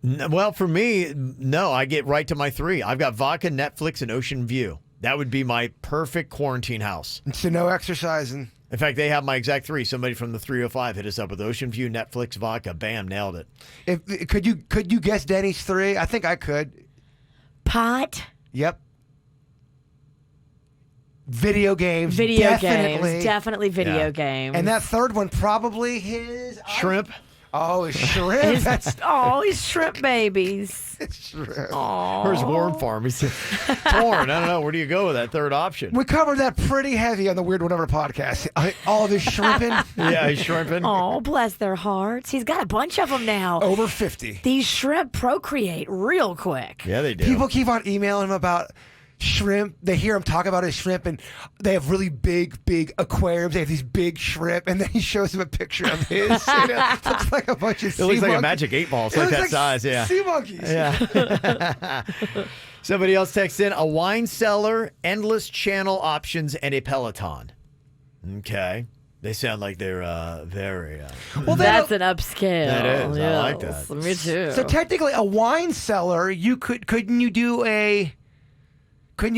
Well, for me, no, I get right to my 3. I've got vodka, Netflix, and Ocean View. That would be my perfect quarantine house. So no exercising. In fact, they have my exact 3. Somebody from the 305 hit us up with Ocean View, Netflix, vodka. Bam, nailed it. Could you guess Denny's 3? I think I could. Pot. Yep. Video games. Definitely video games. And that third one probably his shrimp. Oh, shrimp. He's shrimp babies. Shrimp. Where's Worm Farm? He's torn. I don't know. Where do you go with that third option? We covered that pretty heavy on the Weird Whatever podcast. All of his shrimping. Yeah, he's shrimping. Oh, bless their hearts. He's got a bunch of them now. Over 50. These shrimp procreate real quick. Yeah, they do. People keep on emailing him about shrimp. They hear him talk about his shrimp, and they have really big aquariums. They have these big shrimp, and then he shows him a picture of his. It looks like a bunch of sea monkeys. It looks like a magic 8 ball. It's like that size, yeah. Sea monkeys. Yeah. Somebody else texts in, a wine cellar, endless channel options, and a Peloton. Okay. They sound like they're very... well, that's an upscale. That is. Yes. I like that. Me too. So technically, a wine cellar, couldn't you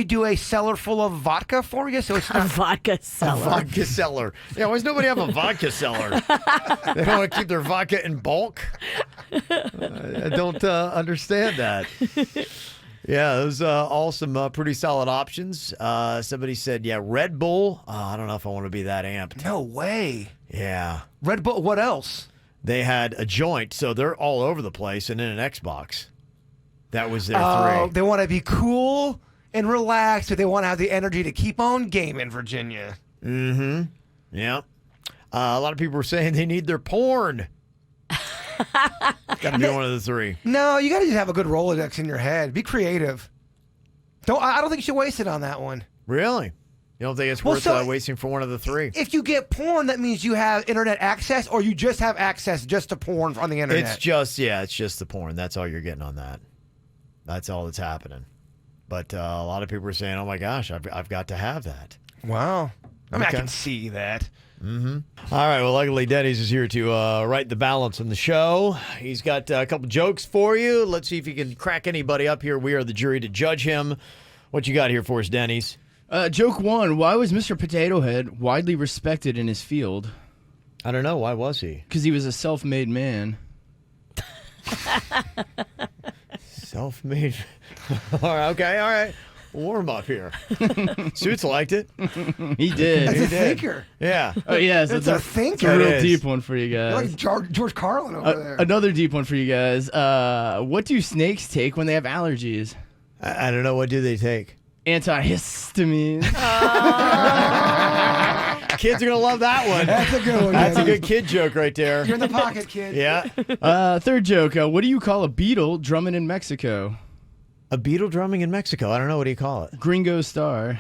do a cellar full of vodka for you? So it's not a vodka cellar. A vodka cellar. Yeah, why does nobody have a vodka cellar? They don't want to keep their vodka in bulk? I don't understand that. Yeah, those all some pretty solid options. Somebody said, yeah, Red Bull. I don't know if I want to be that amped. No way. Yeah. Red Bull, what else? They had a joint, so they're all over the place, and then an Xbox. That was their 3. They want to be cool and relaxed, but they want to have the energy to keep on gaming, Virginia. Mm-hmm. Yeah. A lot of people were saying they need their porn. Got to be one of the 3. No, you got to just have a good Rolodex in your head. Be creative. I don't think you should waste it on that one. Really? You don't think it's worth wasting for one of the 3? If you get porn, that means you have internet access, or you just have access just to porn on the internet. It's just the porn. That's all you're getting on that. That's all that's happening. But a lot of people are saying, oh, my gosh, I've got to have that. Wow. I mean, I can see that. Mm-hmm. All right. Well, luckily, Dennys is here to right the balance on the show. He's got a couple jokes for you. Let's see if he can crack anybody up here. We are the jury to judge him. What you got here for us, Dennys? Joke 1. Why was Mr. Potato Head widely respected in his field? I don't know. Why was he? Because he was a self-made man. Self-made. All right. Okay. All right. Warm up here. Suits liked it. He did. That's a thinker. Yeah. Oh, yeah. It's a thinker. It's a real deep one for you guys. You're like George Carlin over there. Another deep one for you guys. What do snakes take when they have allergies? I don't know. What do they take? Antihistamine. Kids are going to love that one. That's a good one. That's a good kid joke right there. You're in the pocket, kid. Yeah. Third joke. What do you call a beetle drumming in Mexico? A beetle drumming in Mexico. I don't know. What do you call it? Gringo Star.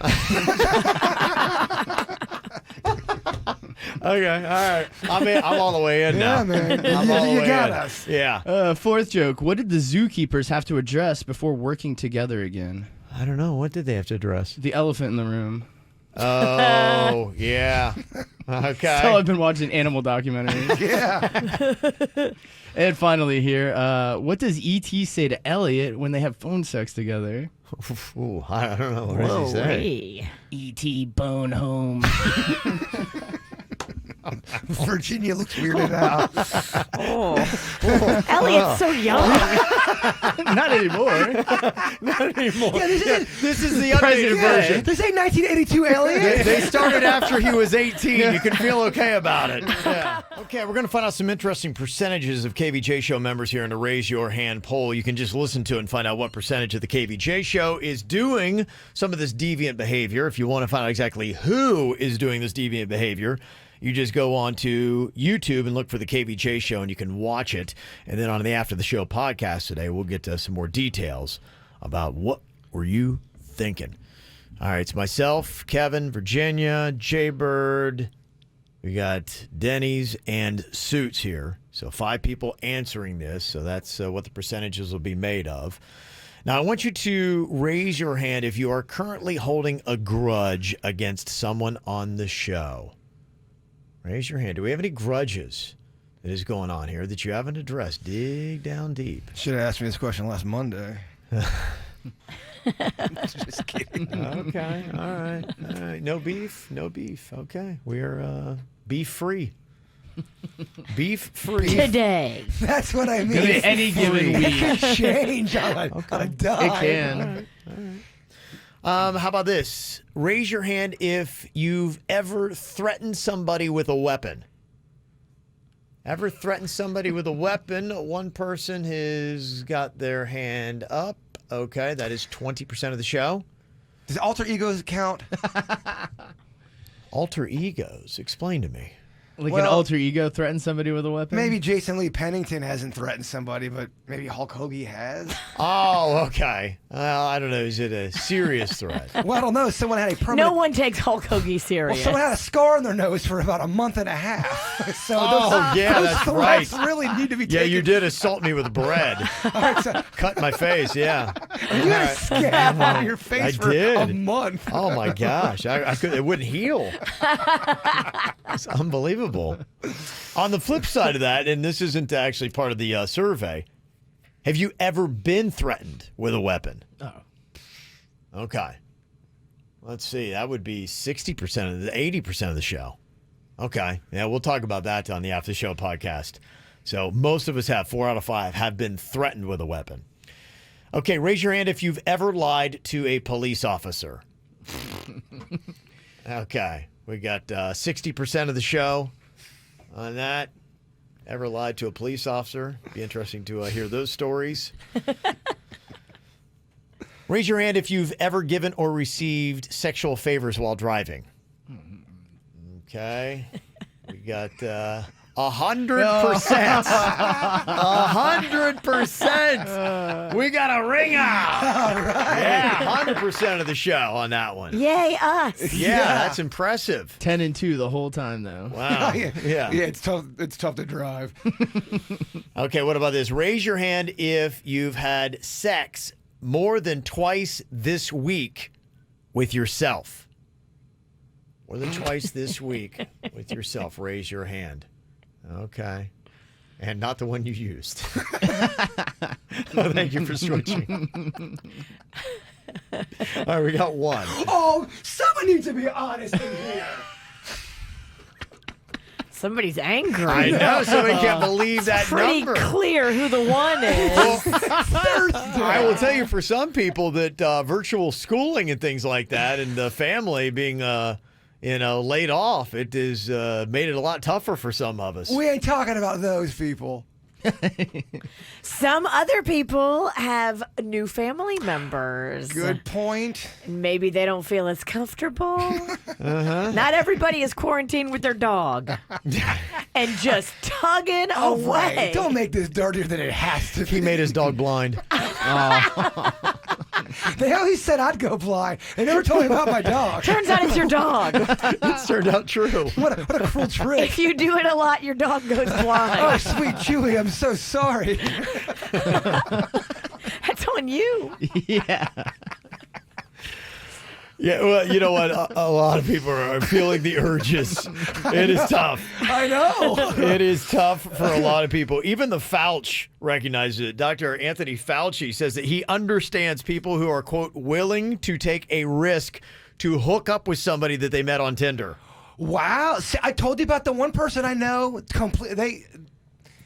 Okay, all right. I'm all the way in now. Yeah, man. I'm all the You way got in. us. Yeah. Fourth joke. What did the zookeepers have to address before working together again? I don't know. What did they have to address? The elephant in the room. Oh, yeah. Okay. So I've been watching animal documentaries. Yeah. And finally here, what does E.T. say to Elliot when they have phone sex together? Ooh, I don't know. What does he say? E.T. bone home. Virginia looks weirded out. Elliot's so young. Not anymore. Not anymore. Yeah, this is the updated version. This ain't 1982 Elliot. They started after he was 18. You can feel okay about it. Yeah. Okay, we're going to find out some interesting percentages of KVJ Show members here in the Raise Your Hand poll. You can just listen to it and find out what percentage of the KVJ Show is doing some of this deviant behavior. If you want to find out exactly who is doing this deviant behavior, you just go on to YouTube and look for the KVJ Show, and you can watch it. And then on the After the Show podcast today, we'll get to some more details about what were you thinking. All right, it's myself, Kevin, Virginia, Jbird. We got Dennys and Suits here. So 5 people answering this. So that's what the percentages will be made of. Now, I want you to raise your hand if you are currently holding a grudge against someone on the show. Raise your hand. Do we have any grudges that is going on here that you haven't addressed? Dig down deep. Should have asked me this question last Monday. Just kidding. Okay. All right. No beef. Okay. We're beef free. Beef free. Today. That's what I mean. Any given week. It can change on a dime. It can. All right. How about this? Raise your hand if you've ever threatened somebody with a weapon. Ever threatened somebody with a weapon? One person has got their hand up. Okay, that is 20% of the show. Does alter egos count? Alter egos? Explain to me. Like an alter ego threaten somebody with a weapon? Maybe Jason Lee Pennington hasn't threatened somebody, but maybe Hulk Hogan has. Oh, okay. Well, I don't know. Is it a serious threat? Well, I don't know. Someone had a permanent... No one takes Hulk Hogan serious. Well, someone had a scar on their nose for about a month and a half. So those right. threats really need to be taken. Yeah, you did assault me with bread. Cut my face, yeah. You had a scab on your face for a month. Oh, my gosh. I could. It wouldn't heal. It's unbelievable. On the flip side of that, and this isn't actually part of the survey, have you ever been threatened with a weapon? Oh. Okay. Let's see. That would be 60% of the 80% of the show. Okay. Yeah, we'll talk about that on the After Show podcast. So most of us have 4 out of 5 have been threatened with a weapon. Okay, raise your hand if you've ever lied to a police officer. Okay. We got 60% of the show on that. Ever lied to a police officer? Be interesting to hear those stories. Raise your hand if you've ever given or received sexual favors while driving. Okay. We got 100%. 100%. We got a ringer. All right. Yeah, 100% of the show on that one. Yay, us. Yeah, that's impressive. 10-2 the whole time, though. Wow. Yeah, it's tough. It's tough to drive. Okay, what about this? Raise your hand if you've had sex more than twice this week with yourself. More than twice this week with yourself. Raise your hand. Okay. And not the one you used. Oh, thank you for switching. All right, we got one. Oh, someone needs to be honest in here. Somebody's angry. I know. Somebody can't believe that Pretty number. clear who the one is. I will tell you, for some people, that virtual schooling and things like that, and the family being laid off, it has made it a lot tougher for some of us. We ain't talking about those people. Some other people have new family members. Good point. Maybe they don't feel as comfortable. Not everybody is quarantined with their dog and just tugging away. Right. Don't make this dirtier than it has to be. He made his dog blind. They always said I'd go blind. They never told me about my dog. Turns out it's your dog. It's turned out true. What a cruel trick. If you do it a lot, your dog goes blind. Oh, sweet Chewy, I'm so sorry. That's on you. Yeah. Yeah, well, you know what? A lot of people are feeling the urges. It is tough. I know. It is tough for a lot of people. Even the Fauci recognizes it. Dr. Anthony Fauci says that he understands people who are, quote, willing to take a risk to hook up with somebody that they met on Tinder. Wow. See, I told you about the one person I know.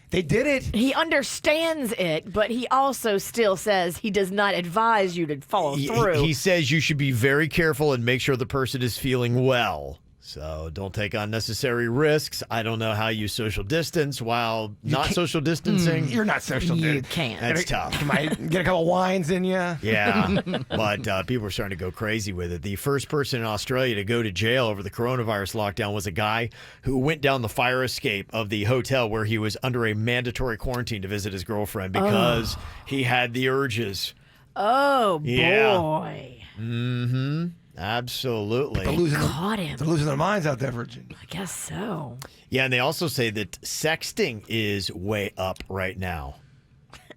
They did it. He understands it, but he also still says he does not advise you to follow through. He says you should be very careful and make sure the person is feeling well. So don't take unnecessary risks. I don't know how you social distance while not social distancing. You're not social distancing. You can't. That's tough. You might get a couple wines in you. Yeah, but people are starting to go crazy with it. The first person in Australia to go to jail over the coronavirus lockdown was a guy who went down the fire escape of the hotel where he was under a mandatory quarantine to visit his girlfriend because he had the urges. Oh, Yeah. boy. Mm-hmm. Absolutely. Caught him. They're losing their minds out there, Virginia. I guess so. Yeah, and they also say that sexting is way up right now.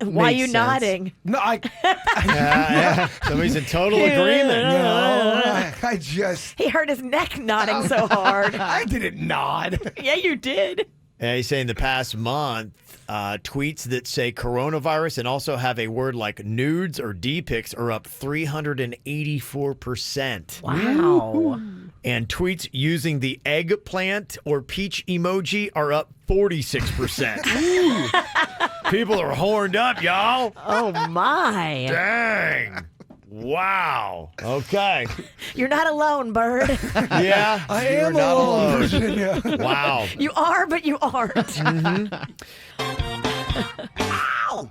Why are you sense. nodding? No, Yeah. Somebody's in total agreement. no, I just... He hurt his neck nodding so hard. I didn't nod. Yeah, you did. And he's saying the past month, tweets that say coronavirus and also have a word like nudes or D-pics are up 384%. Wow. And tweets using the eggplant or peach emoji are up 46%. People are horned up, y'all. Oh, my. Dang. Wow. Okay. You're not alone, Bird. Yeah. I am not alone. Virginia. Wow. You are, but you aren't. Ow!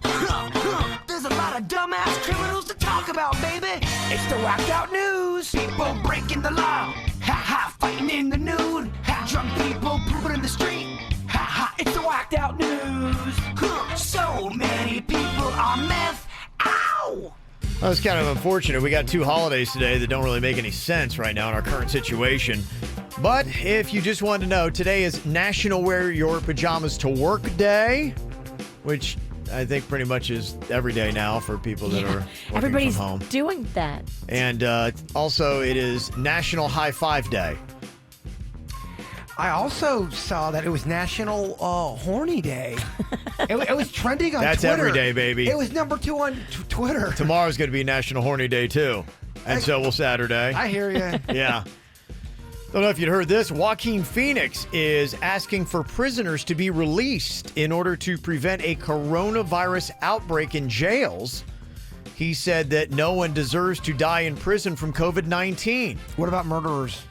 There's a lot of dumbass criminals to talk about, baby. It's the whacked out news. People breaking the law. Ha ha, fighting in the nude. Ha, drunk people pooping in the street. Ha ha, it's the whacked out news. So many people on meth. Ow! Well, it's kind of unfortunate. We got 2 holidays today that don't really make any sense right now in our current situation. But if you just wanted to know, today is National Wear Your Pajamas to Work Day, which I think pretty much is every day now for people that are working Everybody's from home. doing that. And also it is National High Five Day. I also saw that it was National Horny Day. It was trending on That's Twitter. every day, baby. It was number 2 on Twitter. Tomorrow's going to be National Horny Day, too. And so will Saturday. I hear you. Yeah. Don't know if you'd heard this. Joaquin Phoenix is asking for prisoners to be released in order to prevent a coronavirus outbreak in jails. He said that no one deserves to die in prison from COVID-19. What about murderers?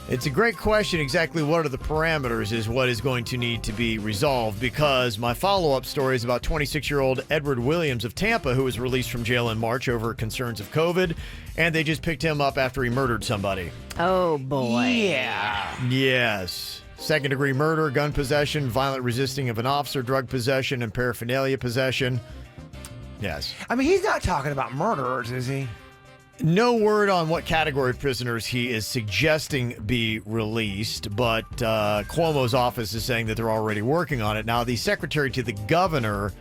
It's a great question. Exactly what are the parameters is what is going to need to be resolved, because my follow-up story is about 26-year-old Edward Williams of Tampa, who was released from jail in March over concerns of COVID, and they just picked him up after he murdered somebody. Oh, boy. Yeah. Yes. Second-degree murder, gun possession, violent resisting of an officer, drug possession, and paraphernalia possession. Yes. I mean, he's not talking about murderers, is he? No word on what category of prisoners he is suggesting be released, but Cuomo's office is saying that they're already working on it. Now, the secretary to the governor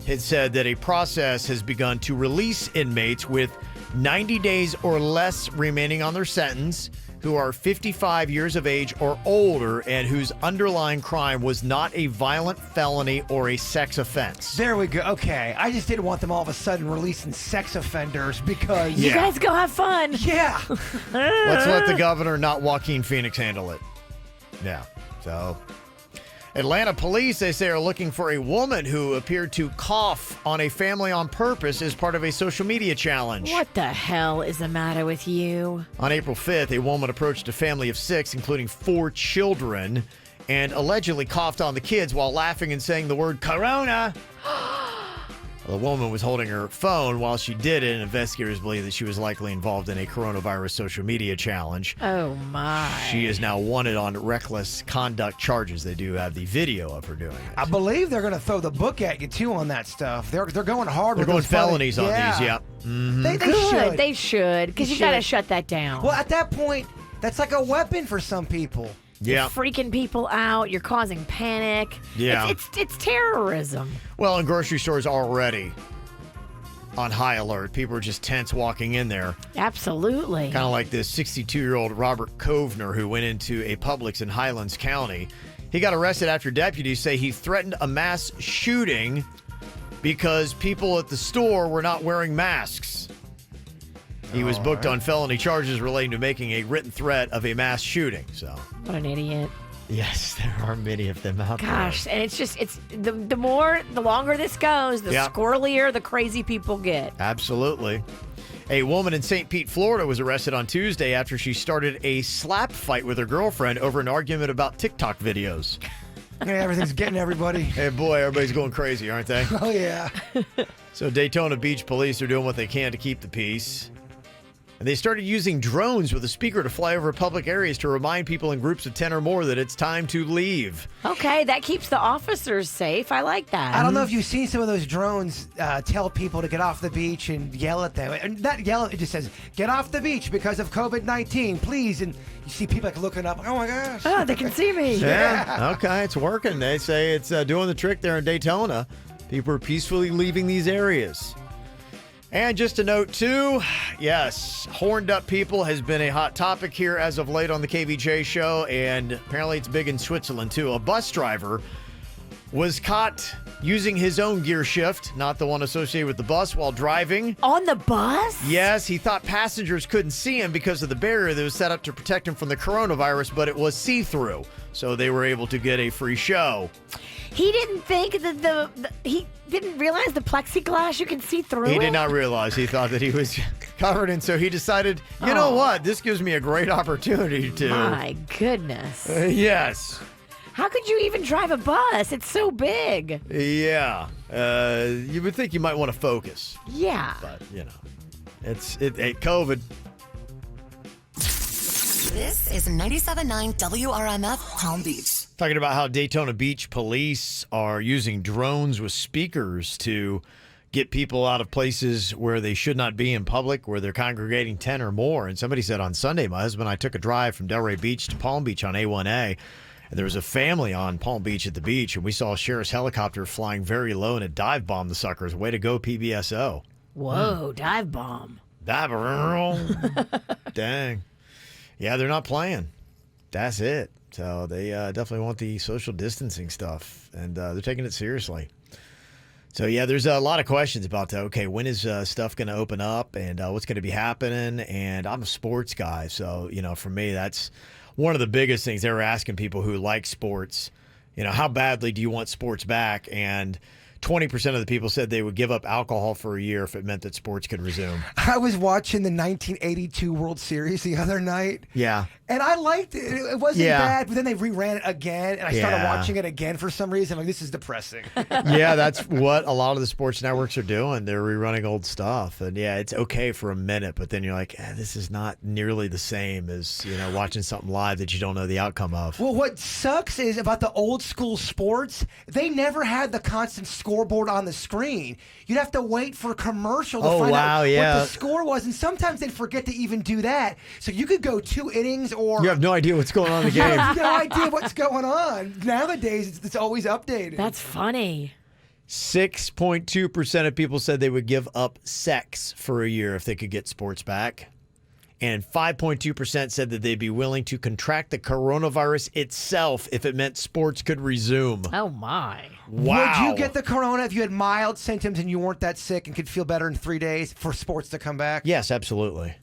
had said that a process has begun to release inmates with 90 days or less remaining on their sentence who are 55 years of age or older and whose underlying crime was not a violent felony or a sex offense. There we go. Okay. I just didn't want them all of a sudden releasing sex offenders because... You guys go have fun. Yeah. Let's let the governor, not Joaquin Phoenix, handle it. Yeah. So... Atlanta police, they say, are looking for a woman who appeared to cough on a family on purpose as part of a social media challenge. What the hell is the matter with you? On April 5th, a woman approached a family of 6, including 4 children, and allegedly coughed on the kids while laughing and saying the word Corona. The woman was holding her phone while she did it, and investigators believe that she was likely involved in a coronavirus social media challenge. Oh, my. She is now wanted on reckless conduct charges. They do have the video of her doing it. I believe they're going to throw the book at you, too, on that stuff. They're going hard They're with going those felonies on yeah. these, yep. Mm-hmm. They Good. should. They should, because you got to shut that down. Well, at that point, that's like a weapon for some people. Yeah. You're freaking people out. You're causing panic. Yeah. It's terrorism. Well, in grocery stores already on high alert. People are just tense walking in there. Absolutely. Kind of like this 62-year-old Robert Kovner who went into a Publix in Highlands County. He got arrested after deputies say he threatened a mass shooting because people at the store were not wearing masks. He was booked on felony charges relating to making a written threat of a mass shooting. So, What an idiot. yes, there are many of them out there. Gosh, and it's the longer this goes, the Yeah. squirrelier the crazy people get. Absolutely. A woman in St. Pete, Florida was arrested on Tuesday after she started a slap fight with her girlfriend over an argument about TikTok videos. Yeah, everything's getting everybody. Hey, boy, everybody's going crazy, aren't they? Oh, yeah. So Daytona Beach police are doing what they can to keep the peace. And they started using drones with a speaker to fly over public areas to remind people in groups of 10 or more that it's time to leave. Okay, that keeps the officers safe. I like that. I don't know if you've seen some of those drones tell people to get off the beach and yell at them. And not yell, it just says, get off the beach because of COVID-19, please. And you see people like looking up, oh my gosh. Oh, they can see me. Yeah, okay, it's working. They say it's doing the trick there in Daytona. People are peacefully leaving these areas. And just a note, too, yes, horned up people has been a hot topic here as of late on the KVJ Show, and apparently it's big in Switzerland, too. A bus driver was caught using his own gear shift, not the one associated with the bus, while driving. On the bus? Yes, he thought passengers couldn't see him because of the barrier that was set up to protect him from the coronavirus, but it was see-through, so they were able to get a free show. He didn't think that he didn't realize the plexiglass you can see through it? He did not realize. He thought that he was covered, and so he decided, you know what? This gives me a great opportunity to... My goodness. Yes. How could you even drive a bus? It's so big. Yeah. You would think you might want to focus. Yeah. But, you know, it's COVID. This is 97.9 WRMF Palm Beach. Talking about how Daytona Beach police are using drones with speakers to get people out of places where they should not be in public, where they're congregating 10 or more. And somebody said on Sunday, my husband and I took a drive from Delray Beach to Palm Beach on A1A. And there was a family on Palm Beach at the beach, and we saw a sheriff's helicopter flying very low, and it dive bombed the suckers. Way to go, PBSO. Whoa, dive bomb. Dive Dang. Yeah, they're not playing. That's it. So they definitely want the social distancing stuff, and they're taking it seriously. So, yeah, there's a lot of questions about that. Okay, when is stuff going to open up, and what's going to be happening? And I'm a sports guy, so, you know, for me, that's one of the biggest things. They were asking people who like sports, you know, how badly do you want sports back? And 20% of the people said they would give up alcohol for a year if it meant that sports could resume. I was watching the 1982 World Series the other night. Yeah. And I liked it. It wasn't bad, but then they reran it again, and I started watching it again for some reason. I'm like, this is depressing. Yeah, that's what a lot of the sports networks are doing. They're rerunning old stuff. And, yeah, it's okay for a minute, but then you're like, this is not nearly the same as, you know, watching something live that you don't know the outcome of. Well, what sucks is about the old school sports, they never had the constant scoreboard on the screen. You'd have to wait for a commercial to find out what the score was, and sometimes they'd forget to even do that. So you could go 2 innings or... You have no idea what's going on in the game. You have no idea what's going on. Nowadays, it's always updated. That's funny. 6.2% of people said they would give up sex for a year if they could get sports back. And 5.2% said that they'd be willing to contract the coronavirus itself if it meant sports could resume. Oh, my. Wow. Would you get the corona if you had mild symptoms and you weren't that sick and could feel better in 3 days for sports to come back? Yes, absolutely.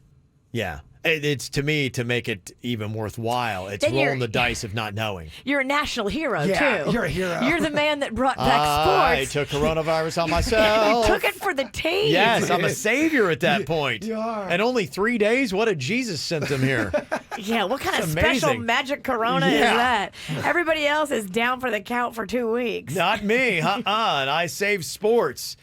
Yeah. It's, to me, to make it even worthwhile, it's rolling the dice of not knowing. You're a national hero, too. You're a hero. You're the man that brought back sports. I took coronavirus on myself. You took it for the team. Yes, I'm a savior at that point. You are. And only 3 days? What a Jesus symptom here. Yeah, what kind of amazing. special magic corona is that? Everybody else is down for the count for 2 weeks. Not me. And I saved sports.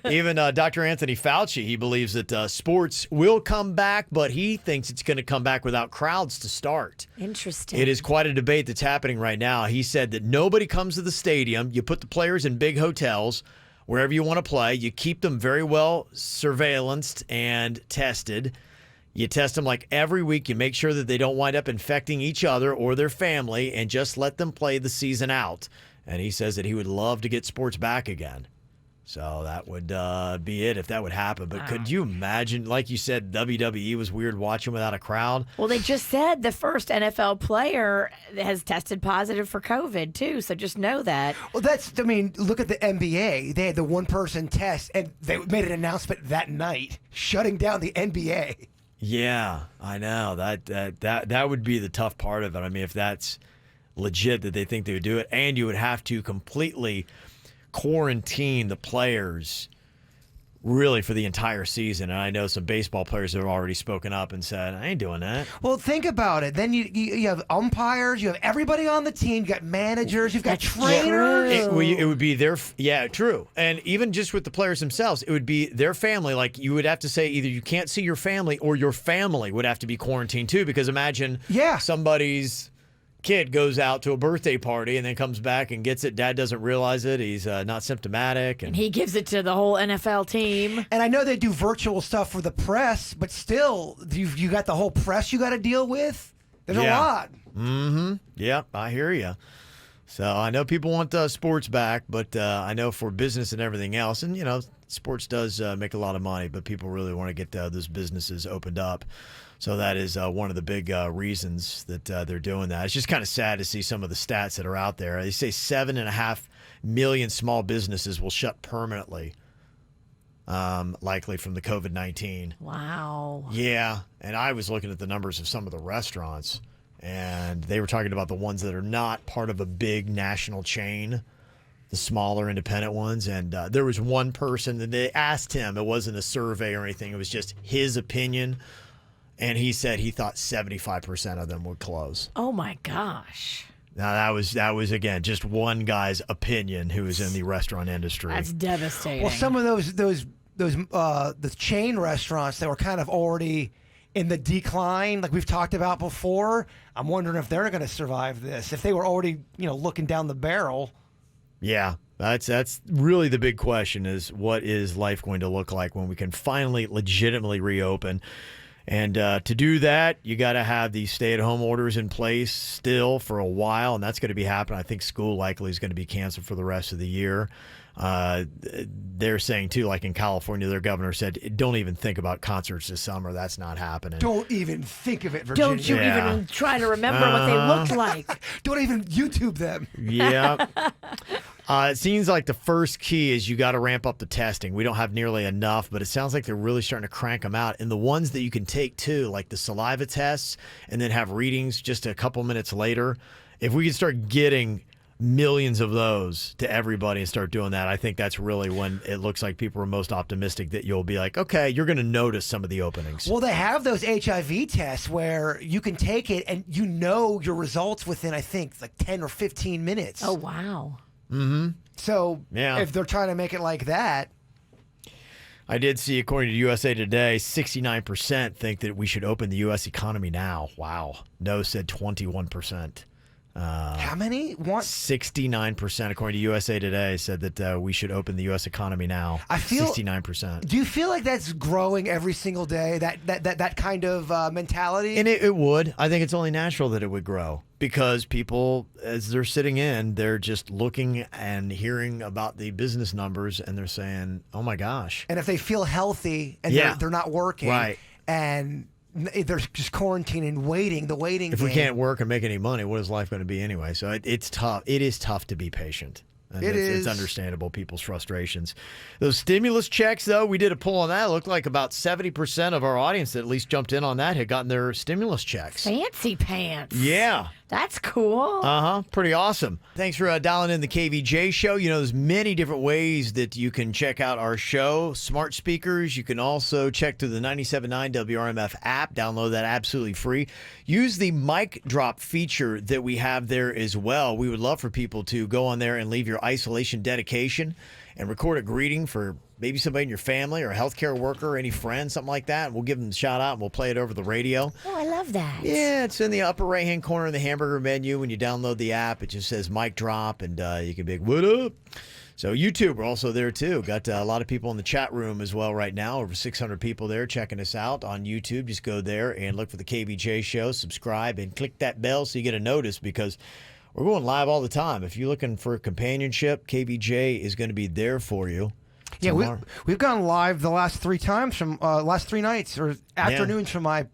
Even Dr. Anthony Fauci, he believes that sports will come back, but he thinks it's going to come back without crowds to start. Interesting. It is quite a debate that's happening right now. He said that nobody comes to the stadium. You put the players in big hotels, wherever you want to play. You keep them very well surveillanced and tested. You test them like every week. You make sure that they don't wind up infecting each other or their family, and just let them play the season out. And he says that he would love to get sports back again. So that would be it if that would happen. But could you imagine, like you said, WWE was weird watching without a crowd? Well, they just said the first NFL player has tested positive for COVID, too. So just know that. Well, look at the NBA. They had the one-person test, and they made an announcement that night shutting down the NBA. Yeah, I know. That would be the tough part of it. I mean, if that's legit that they think they would do it, and you would have to completely quarantine the players really for the entire season. And I know some baseball players have already spoken up and said, I ain't doing that. Well, think about it. Then you have umpires, you have everybody on the team, you got managers, you've got trainers. It would be their, true. And even just with the players themselves, it would be their family. Like, you would have to say either you can't see your family or your family would have to be quarantined too, because imagine somebody's kid goes out to a birthday party and then comes back and gets it. Dad doesn't realize it. He's not symptomatic. And he gives it to the whole NFL team. And I know they do virtual stuff for the press, but still, you got the whole press you got to deal with. There's a lot. Mm-hmm. Yep, I hear you. So I know people want sports back, but I know for business and everything else, and sports does make a lot of money, but people really want to get those businesses opened up. So that is one of the big reasons that they're doing that. It's just kind of sad to see some of the stats that are out there. They say 7.5 million small businesses will shut permanently, likely from the COVID-19. Wow. Yeah, and I was looking at the numbers of some of the restaurants, and they were talking about the ones that are not part of a big national chain, the smaller independent ones. And there was one person that they asked him, it wasn't a survey or anything, it was just his opinion. And he said he thought 75% of them would close. Oh, my gosh. Now, that was again, just one guy's opinion who is in the restaurant industry. That's devastating. Well, some of the chain restaurants that were kind of already in the decline, like we've talked about before, I'm wondering if they're going to survive this. If they were already, looking down the barrel. Yeah, that's really the big question is what is life going to look like when we can finally legitimately reopen? And to do that, you got to have these stay-at-home orders in place still for a while, and that's going to be happening. I think school likely is going to be canceled for the rest of the year. They're saying, too, like in California, their governor said, don't even think about concerts this summer. That's not happening. Don't even think of it, Virginia. Don't you even try to remember what they looked like. Don't even YouTube them. Yeah. It seems like the first key is you got to ramp up the testing. We don't have nearly enough, but it sounds like they're really starting to crank them out. And the ones that you can take, too, like the saliva tests and then have readings just a couple minutes later, if we could start getting millions of those to everybody and start doing that, I think that's really when it looks like people are most optimistic that you'll be like, okay, you're going to notice some of the openings. Well, they have those HIV tests where you can take it and your results within, I think, like 10 or 15 minutes. Oh, wow. Mm-hmm. So if they're trying to make it like that. I did see, according to USA Today, 69% think that we should open the U.S. economy now. Wow. No said 21%. How many? 69%, according to USA Today, said that we should open the U.S. economy now. I feel 69%. Do you feel like that's growing every single day? That kind of mentality? And it would. I think it's only natural that it would grow because people, as they're sitting in, they're just looking and hearing about the business numbers, and they're saying, "Oh my gosh!" And if they feel healthy and they're not working, right, and they're just quarantining, waiting. The waiting. If game. we can't work and make any money, what is life going to be anyway? So it's tough. It is tough to be patient. And it's understandable, people's frustrations. Those stimulus checks, though, we did a poll on that. It looked like about 70% of our audience that at least jumped in on that had gotten their stimulus checks. Fancy pants. Yeah. That's cool. Uh-huh. Pretty awesome. Thanks for dialing in the KVJ Show. There's many different ways that you can check out our show. Smart speakers. You can also check through the 97.9 WRMF app. Download that absolutely free. Use the mic drop feature that we have there as well. We would love for people to go on there and leave your isolation dedication and record a greeting for maybe somebody in your family or a healthcare worker, any friend, something like that. And we'll give them a shout out and we'll play it over the radio. Oh, I love that. Yeah, it's in the upper right-hand corner of the hamburger menu. When you download the app, it just says mic drop, and you can be like, what up? So YouTube, we're also there, too. Got a lot of people in the chat room as well right now. Over 600 people there checking us out on YouTube. Just go there and look for the KVJ Show, subscribe, and click that bell so you get a notice because we're going live all the time. If you're looking for companionship, KVJ is going to be there for you. Yeah, we've gone live the last 3 times from last 3 nights or afternoons from my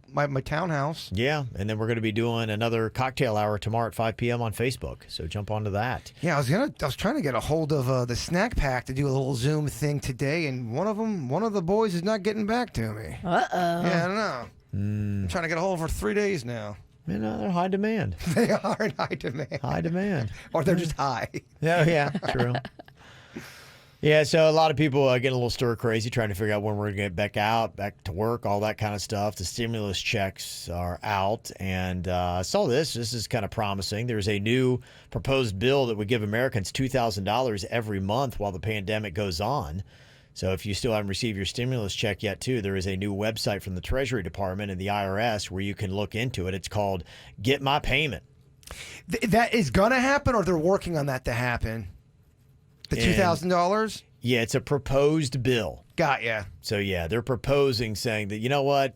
townhouse. Yeah, and then we're going to be doing another cocktail hour tomorrow at 5 p.m. on Facebook. So jump onto that. Yeah, I was trying to get a hold of the snack pack to do a little Zoom thing today, and one of the boys is not getting back to me. Uh-oh. Yeah, I don't know. I'm trying to get a hold of her 3 days now. They're high demand. They are in high demand. High demand. Or they're just high. Yeah, true. Yeah, so a lot of people getting a little stir crazy, trying to figure out when we're going to get back to work, all that kind of stuff. The stimulus checks are out, and I saw this. This is kind of promising. There's a new proposed bill that would give Americans $2,000 every month while the pandemic goes on. So if you still haven't received your stimulus check yet, too, there is a new website from the Treasury Department and the IRS where you can look into it. It's called Get My Payment. That is going to happen, or they're working on that to happen? The $2,000? Yeah, it's a proposed bill. Got ya. So, yeah, they're proposing saying that, you know what,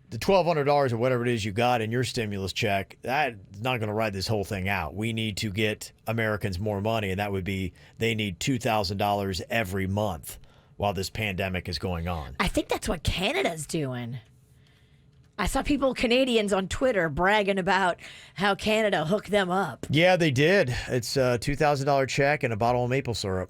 the $1,200 or whatever it is you got in your stimulus check, that's not going to ride this whole thing out. We need to get Americans more money, and that would be they need $2,000 every month while this pandemic is going on. I think that's what Canada's doing. I saw Canadians on Twitter bragging about how Canada hooked them up. Yeah, they did. It's a $2,000 check and a bottle of maple syrup.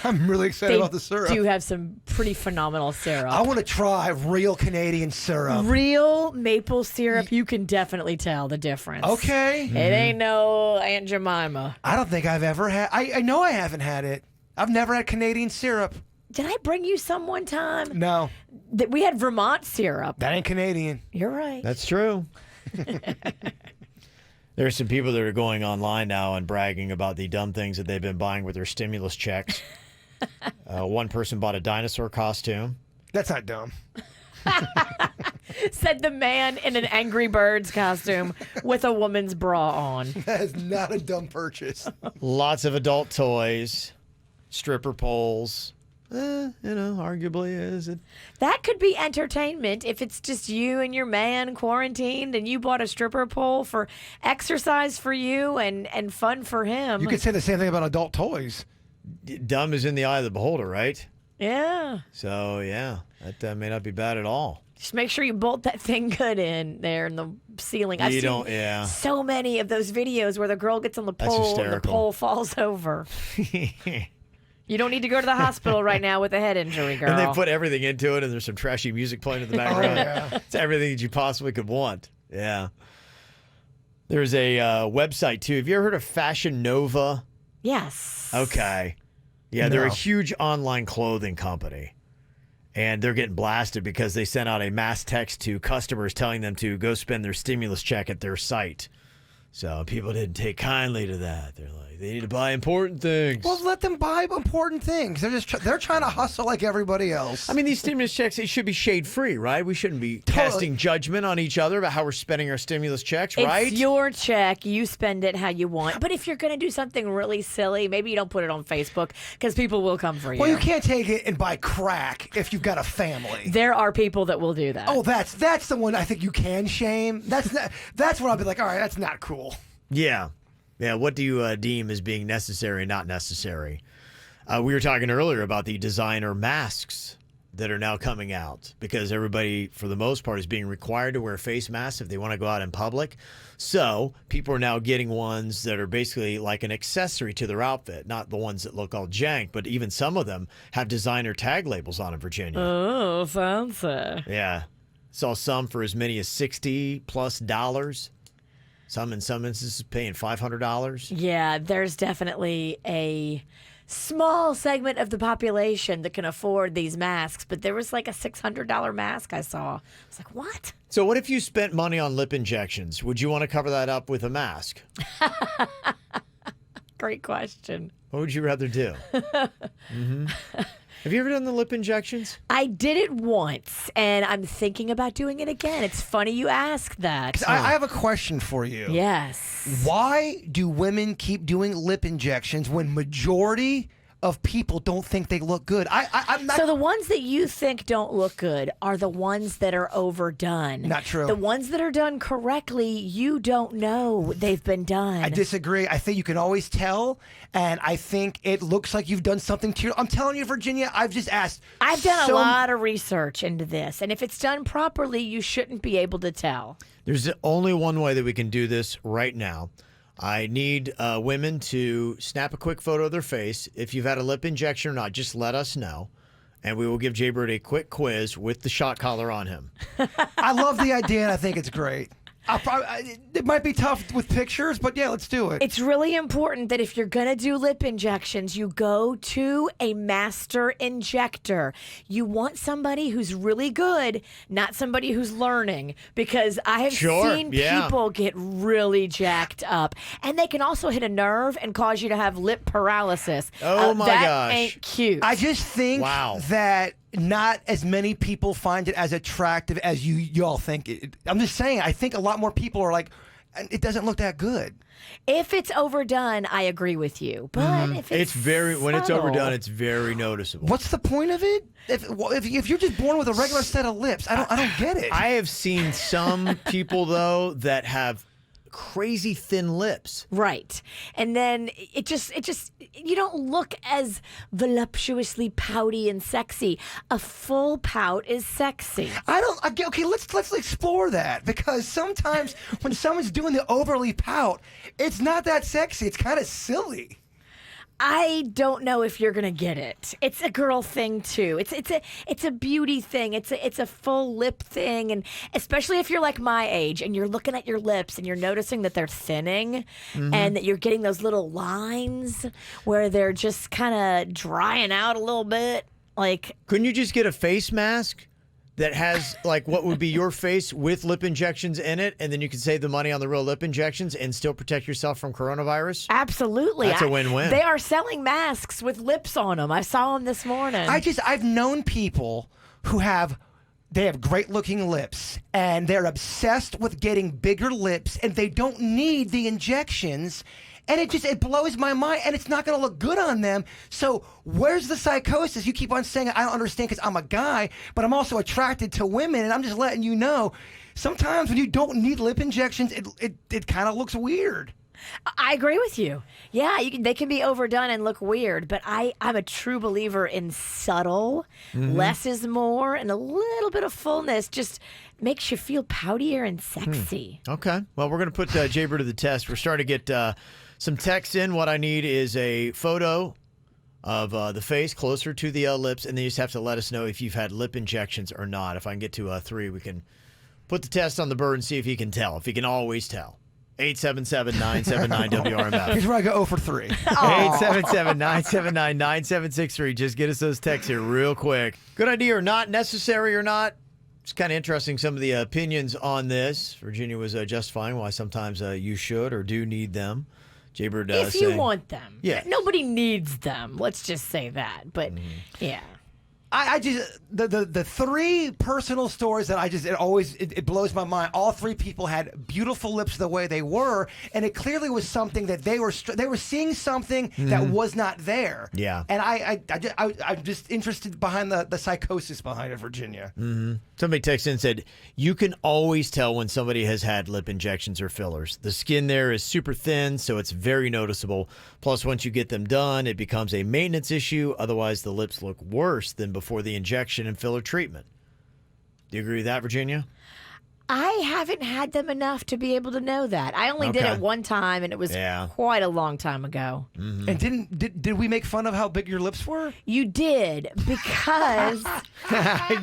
I'm really excited about the syrup. They do have some pretty phenomenal syrup. I want to try real Canadian syrup. Real maple syrup, you can definitely tell the difference. Okay. It ain't no Aunt Jemima. I don't think I've ever had. I know I haven't had it. I've never had Canadian syrup. Did I bring you some one time? No. We had Vermont syrup. That ain't Canadian. You're right. That's true. There's some people that are going online now and bragging about the dumb things that they've been buying with their stimulus checks. One person bought a dinosaur costume. That's not dumb. Said the man in an Angry Birds costume with a woman's bra on. That is not a dumb purchase. Lots of adult toys, stripper poles. Arguably is it. That could be entertainment if it's just you and your man quarantined and you bought a stripper pole for exercise for you and fun for him. You could say the same thing about adult toys. Dumb is in the eye of the beholder, right? Yeah. So, yeah, that may not be bad at all. Just make sure you bolt that thing good in there in the ceiling. I've seen so many of those videos where the girl gets on the pole and the pole falls over. You don't need to go to the hospital right now with a head injury, girl. And they put everything into it, and there's some trashy music playing in the background. It's everything that you possibly could want. Yeah. There's a website, too. Have you ever heard of Fashion Nova? Yes. Okay. Yeah, they're a huge online clothing company. And they're getting blasted because they sent out a mass text to customers telling them to go spend their stimulus check at their site. So people didn't take kindly to that. They're like, they need to buy important things. Well, let them buy important things. They're trying to hustle like everybody else. I mean, these stimulus checks, they should be shade-free, right? We shouldn't be casting judgment on each other about how we're spending our stimulus checks, right? It's your check. You spend it how you want. But if you're going to do something really silly, maybe you don't put it on Facebook because people will come for you. Well, you can't take it and buy crack if you've got a family. There are people that will do that. Oh, that's the one I think you can shame. That's where I'll be like, all right, that's not cool. Yeah. Yeah, what do you deem as being necessary and not necessary? We were talking earlier about the designer masks that are now coming out because everybody, for the most part, is being required to wear face masks if they want to go out in public. So people are now getting ones that are basically like an accessory to their outfit, not the ones that look all jank, but even some of them have designer tag labels on them, Virginia. Oh, fancy. Yeah. Saw some for as many as $60+. Some in some instances paying $500. Yeah, there's definitely a small segment of the population that can afford these masks, but there was like a $600 mask I saw. I was like, what? So what if you spent money on lip injections? Would you want to cover that up with a mask? Great question. What would you rather do? Have you ever done the lip injections? I did it once, and I'm thinking about doing it again. It's funny you ask that. I have a question for you. Yes. Why do women keep doing lip injections when majority of people don't think they look good? I'm not. So the ones that you think don't look good are the ones that are overdone. Not true. The ones that are done correctly, you don't know they've been done. I disagree. I think you can always tell, and I think it looks like you've done something to your... I'm telling you, Virginia, I've just asked... I've done a lot of research into this, and if it's done properly, you shouldn't be able to tell. There's only one way that we can do this right now. I need women to snap a quick photo of their face. If you've had a lip injection or not, just let us know. And we will give Jbird a quick quiz with the shot collar on him. I love the idea, and I think it's great. It might be tough with pictures, but yeah, let's do it. It's really important that if you're going to do lip injections, you go to a master injector. You want somebody who's really good, not somebody who's learning, because I have seen people get really jacked up. And they can also hit a nerve and cause you to have lip paralysis. Oh, my gosh. That ain't cute. I just think that not as many people find it as attractive as y'all think. I'm just saying, I think a lot more people are like, it doesn't look that good. If it's overdone, I agree with you. But if it's when it's subtle- overdone, it's very noticeable. What's the point of it? If you're just born with a regular set of lips, I don't get it. I have seen some people though that have crazy thin lips. Right. And then it just you don't look as voluptuously pouty and sexy. A full pout is sexy. Okay, let's explore that, because sometimes when someone's doing the overly pout, it's not that sexy. It's kind of silly. I don't know if you're gonna get it. It's a girl thing too. It's a beauty thing. It's a full lip thing, and especially if you're like my age and you're looking at your lips and you're noticing that they're thinning, and that you're getting those little lines where they're just kind of drying out a little bit. Like, couldn't you just get a face mask that has like what would be your face with lip injections in it, and then you could save the money on the real lip injections and still protect yourself from coronavirus? Absolutely. That's a win-win. They are selling masks with lips on them. I saw them this morning. I've known people who have great looking lips and they're obsessed with getting bigger lips and they don't need the injections. And it blows my mind, and it's not going to look good on them. So where's the psychosis? You keep on saying, I don't understand because I'm a guy, but I'm also attracted to women, and I'm just letting you know, sometimes when you don't need lip injections, it kind of looks weird. I agree with you. Yeah, they can be overdone and look weird, but I'm a true believer in subtle, less is more, and a little bit of fullness just makes you feel poutier and sexy. Okay. Well, we're going to put Jbird to the test. We're starting to get some text in. What I need is a photo of the face closer to the lips, and then you just have to let us know if you've had lip injections or not. If I can get to 3, we can put the test on the bird and see if he can tell, if he can always tell. 877-979-WRMF. Here's where I go 0 for 3. 877-979-9763. Just get us those texts here real quick. Good idea or not, necessary or not. It's kind of interesting, some of the opinions on this. Virginia was justifying why sometimes you should or do need them. Jbird if you want them. Yeah. Nobody needs them. Let's just say that. But, yeah. I just the 3 personal stories that it blows my mind. All 3 people had beautiful lips the way they were, and it clearly was something that they were seeing something that was not there. Yeah, and I'm just interested behind the psychosis behind it, Virginia. Somebody texted in and said, you can always tell when somebody has had lip injections or fillers. The skin there is super thin, so it's very noticeable. Plus, once you get them done, it becomes a maintenance issue. Otherwise, the lips look worse than before the injection and filler treatment. Do you agree with that, Virginia? I haven't had them enough to be able to know that. I only did it one time, and it was quite a long time ago. And did we make fun of how big your lips were? You did, because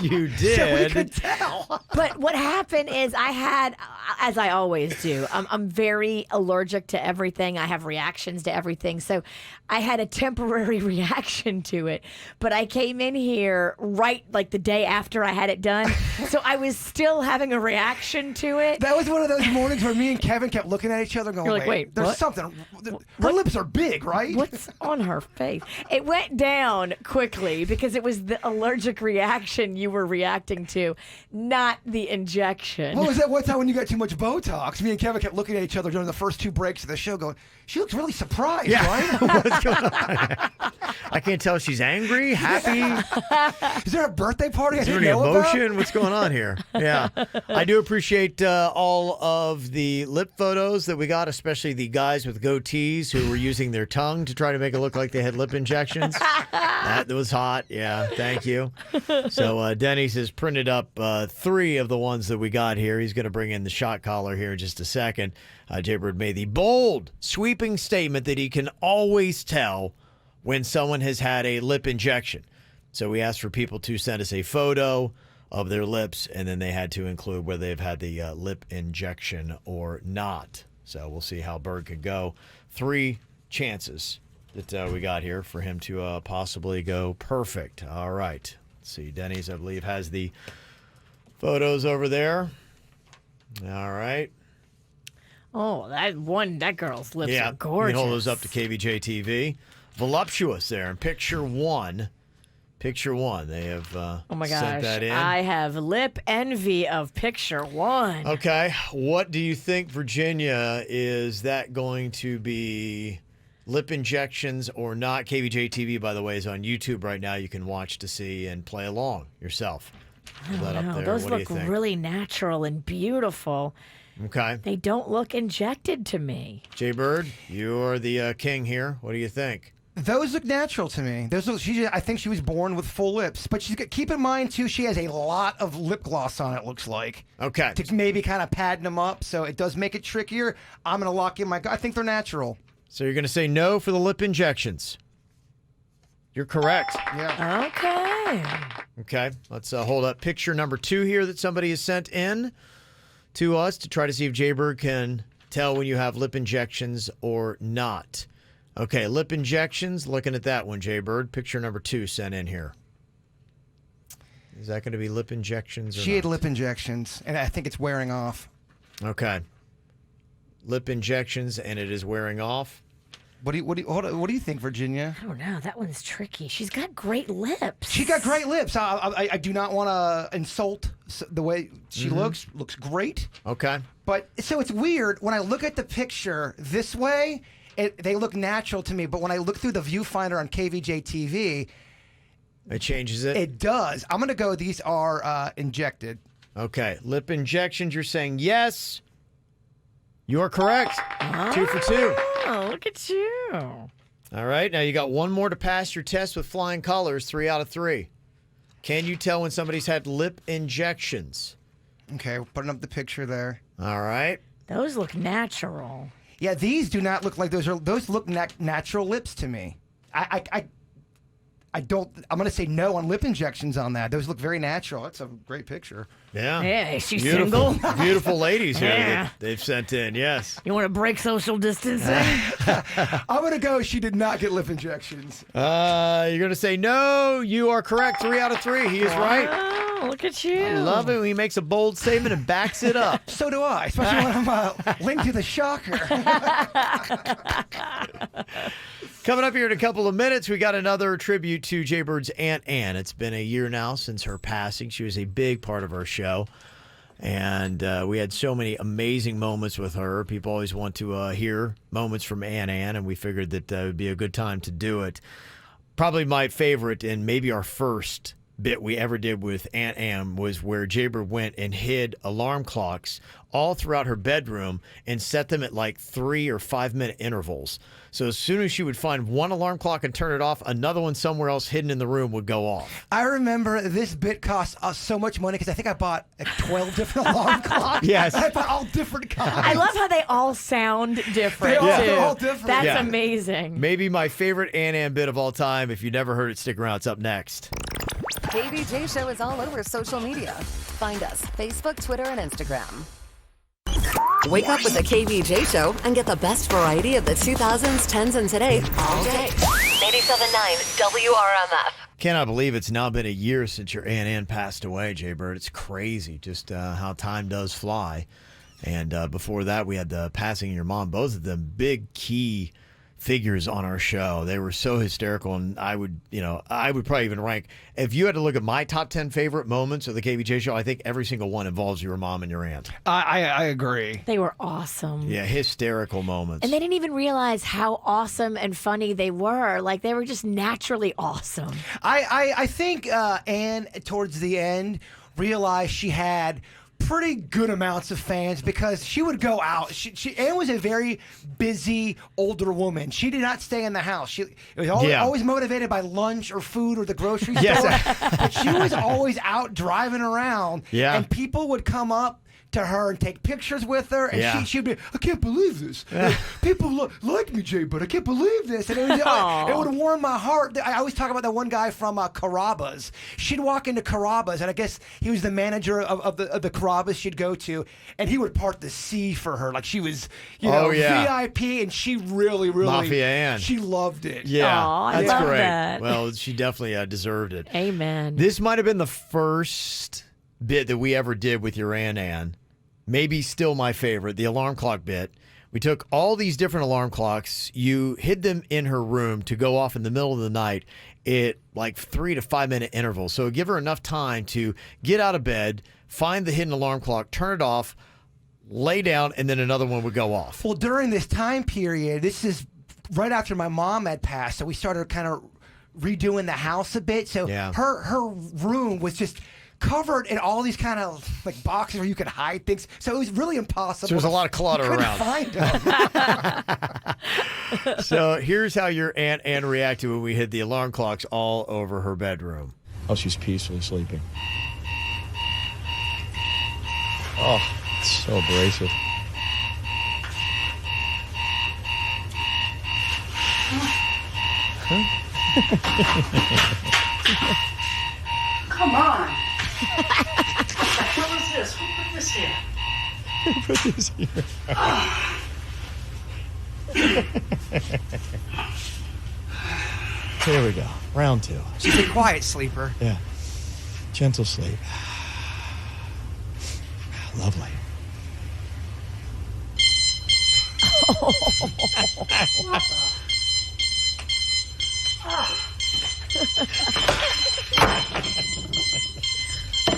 you did. So we could tell. But what happened is I had, as I always do, I'm very allergic to everything. I have reactions to everything. So I had a temporary reaction to it. But I came in here right like the day after I had it done. So I was still having a reaction to it. That was one of those mornings where me and Kevin kept looking at each other going, You're like, wait, there's what? something. Her lips are big, right? What's on her face? It went down quickly because it was the allergic reaction you were reacting to, not the injection. What was that one time when you got too much Botox? Me and Kevin kept looking at each other during the first 2 breaks of the show going, she looks really surprised, right? What's going on? I can't tell if she's angry, happy. Is there a birthday party I Is there didn't any know emotion? about? What's going on here? Yeah. I do appreciate all of the lip photos that we got, especially the guys with goatees who were using their tongue to try to make it look like they had lip injections. That was hot. Yeah, thank you. So Dennys has printed up 3 of the ones that we got here. He's going to bring in the shot collar here in just a second. Jbird made the bold, sweeping statement that he can always tell when someone has had a lip injection. So we asked for people to send us a photo of their lips, and then they had to include whether they've had the lip injection or not. So we'll see how Bird could go. 3 chances that we got here for him to possibly go perfect. All right. Let's see. Dennys, I believe, has the photos over there. All right. Oh, that girl's lips are gorgeous. You can hold those up to KVJ TV. Voluptuous there in picture 1. Picture one. They have Oh my sent gosh. that in. I have lip envy of picture one. Okay. What do you think, Virginia? Is that going to be lip injections or not? KVJ TV, by the way, is on YouTube right now. You can watch to see and play along yourself. I That don't up know. there. Those What do you look think? really natural and beautiful. Okay. They don't look injected to me. Jbird, you're the king here. What do you think? Those look natural to me. I think she was born with full lips, but keep in mind too, she has a lot of lip gloss on. It looks like okay to maybe kind of padding them up, so it does make it trickier. I'm gonna lock in I think they're natural. So you're gonna say no for the lip injections. You're correct. Yeah. Okay. Okay. Let's hold up picture number 2 here that somebody has sent in to us to try to see if Jbird can tell when you have lip injections or not. Okay, lip injections. Looking at that one, Jbird. Picture number 2 sent in here. Is that going to be lip injections or She not? had lip injections, and I think it's wearing off. Okay. Lip injections, and it is wearing off. What do you think, Virginia? I don't know. That one's tricky. She's got great lips. She got great lips. I do not want to insult the way she looks. Looks great. Okay. But so it's weird when I look at the picture this way. They look natural to me, but when I look through the viewfinder on KVJ TV, it changes it? It does. I'm going to go, these are injected. Okay. Lip injections, you're saying yes. You're correct. 2 for 2. Oh, look at you. All right. Now you got one more to pass your test with flying colors, 3 out of 3. Can you tell when somebody's had lip injections? Okay, putting up the picture there. All right. Those look natural. Yeah, these do not look like those look natural lips to me. I don't. I'm going to say no on lip injections on that. Those look very natural. That's a great picture. Yeah. Yeah, she's beautiful, single. Beautiful ladies here Yeah. that they've sent in. Yes. You want to break social distancing? I'm going to go. She did not get lip injections. You're going to say no. You are correct. 3 out of 3. He is right. Oh, look at you. I love it when he makes a bold statement and backs it up. So do I, especially when I'm linked to the shocker. Coming up here in a couple of minutes, we got another tribute to Jbird's Aunt Ann. It's been a year now since her passing. She was a big part of our show, and we had so many amazing moments with her. People always want to hear moments from Aunt Ann, and we figured that it would be a good time to do it. Probably my favorite and maybe our first bit we ever did with Aunt Ann was where Jbird went and hid alarm clocks all throughout her bedroom and set them at like 3 or 5 minute intervals. So as soon as she would find one alarm clock and turn it off, another one somewhere else hidden in the room would go off. I remember this bit cost us so much money because I think I bought 12 different alarm clocks. Yes. I bought all different kinds. I love how they all sound different, They're all too. different. That's Yeah. amazing. Maybe my favorite Aunt Ann bit of all time. If you never heard it, stick around. It's up next. KVJ Show is all over social media. Find us Facebook, Twitter, and Instagram. Wake up with the KVJ Show and get the best variety of the 2000s, 10s, and today all day. 87.9 WRMF. Cannot believe it's now been a year since your Aunt Ann passed away, Jbird. It's crazy just how time does fly. And before that, we had the passing of your mom. Both of them big key figures on our show. They were so hysterical, and I would probably even rank, if you had to look at my top 10 favorite moments of the KVJ show, I think every single one involves your mom and your aunt. I agree. They were awesome. Yeah, hysterical moments. And they didn't even realize how awesome and funny they were. Like, they were just naturally awesome. I think Anne, towards the end, realized she had pretty good amounts of fans because she would go out. Anne was a very busy older woman. She did not stay in the house. She was always motivated by lunch or food or the grocery store. But she was always out driving around. Yeah. And people would come up to her and take pictures with her, and she'd be, I can't believe this. People like me, Jay, but I can't believe this. And it would warm my heart. I always talk about that one guy from Carrabba's. She'd walk into Carrabba's, and I guess he was the manager of the Carrabba's she'd go to, and he would part the sea for her. Like she was, VIP, and she really, Mafia Ann. she loved it. Yeah, I that's love great. that. Well, she definitely deserved it. Amen. This might have been the first bit that we ever did with your Aunt Ann. Maybe still my favorite, the alarm clock bit. We took all these different alarm clocks. You hid them in her room to go off in the middle of the night, at like 3 to 5 minute intervals. So give her enough time to get out of bed, find the hidden alarm clock, turn it off, lay down, and then another one would go off. Well, during this time period, this is right after my mom had passed, so we started kind of redoing the house a bit. So her room was just covered in all these kind of like boxes where you could hide things. So it was really impossible. So there's a lot of clutter around. Find them. So here's how your Aunt Ann reacted when we hid the alarm clocks all over her bedroom. Oh, she's peacefully sleeping. Oh, it's so abrasive. Come on. What the hell is this? Who put this here? Who put this here? Here we go. Round 2. She's a quiet sleeper. Yeah. Gentle sleep. Lovely.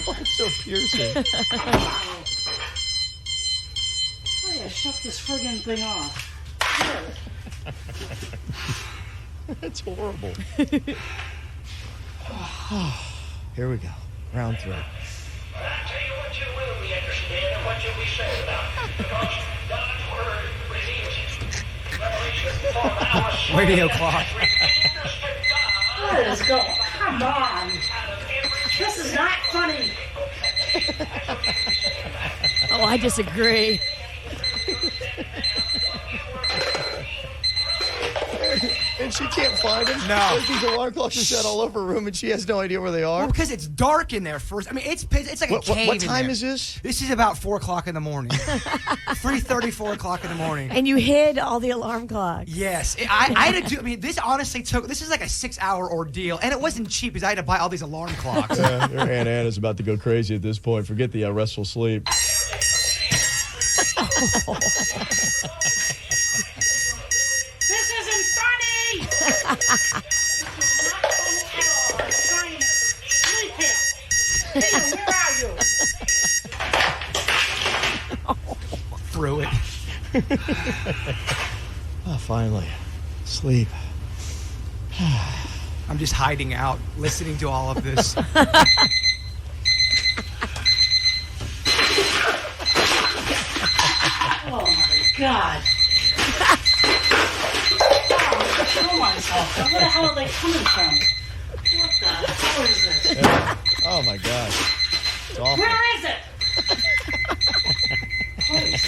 It's so piercing. Oh yeah, shut this friggin' thing off. That's horrible. Here we go. Round 3. Radio clock. What is going on? Come on. This is not funny. Oh, I disagree. And she can't find them. No. These alarm clocks are set all over her room, and she has no idea where they are. Well, because it's dark in there first. I mean, it's like a cave. What time in there. is this? This is about 4 o'clock in the morning. 3:30, 4 o'clock in the morning. And you hid all the alarm clocks. Yes, I had to do. I mean, this honestly took. This is like a 6-hour ordeal, and it wasn't cheap because I had to buy all these alarm clocks. Your Aunt Ann is about to go crazy at this point. Forget the restful sleep. This isn't funny. This is not funny at all. I'm trying to sleep here. Hey, where are you? Through it. Oh, finally. Sleep. I'm just hiding out, listening to all of this. Oh my God. Kill myself. Where the hell are they coming from? What the hell is this? Oh my God. It's awful. Where is it? Please.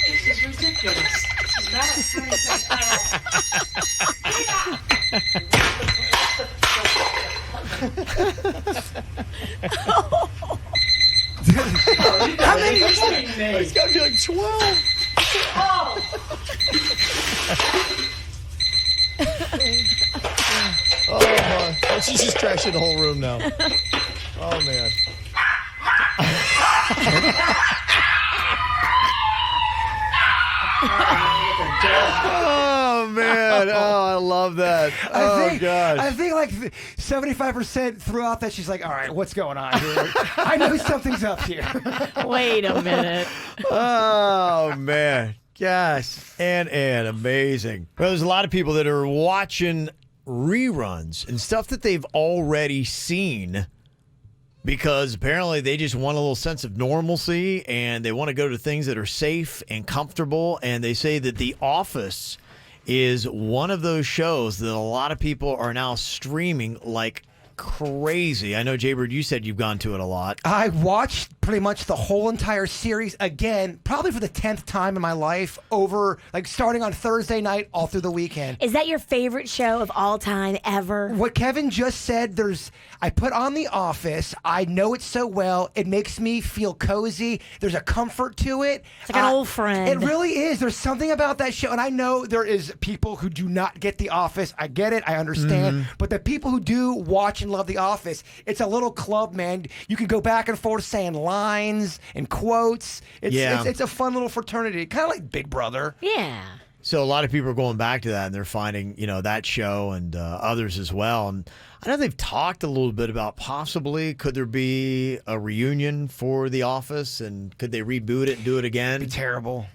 This is ridiculous. This is not a funny thing at all. How many? It's got to be like 12. Oh my. She's just trashing the whole room now. Oh man. Oh man. Oh, I love that. Oh gosh. I think like 75% throughout that she's like, all right, what's going on here? I know something's up here. Wait a minute. Oh man. Gosh. And amazing. Well, there's a lot of people that are watching reruns and stuff that they've already seen because apparently they just want a little sense of normalcy and they want to go to things that are safe and comfortable. And they say that The Office is one of those shows that a lot of people are now streaming like crazy. I know, Jbird, you said you've gone to it a lot. I watched pretty much the whole entire series again, probably for the 10th time in my life, over like starting on Thursday night all through the weekend. Is that your favorite show of all time ever? What Kevin just said, I put on The Office. I know it so well. It makes me feel cozy. There's a comfort to it. It's like an old friend. It really is. There's something about that show. And I know there is people who do not get The Office. I get it. I understand. But the people who do watch and love The Office, it's a little club, man. You can go back and forth saying lines and quotes. It's a fun little fraternity. Kind of like Big Brother. Yeah. So a lot of people are going back to that, and they're finding, that show and others as well. And I know they've talked a little bit about possibly could there be a reunion for The Office, and could they reboot it and do it again? It'd be terrible.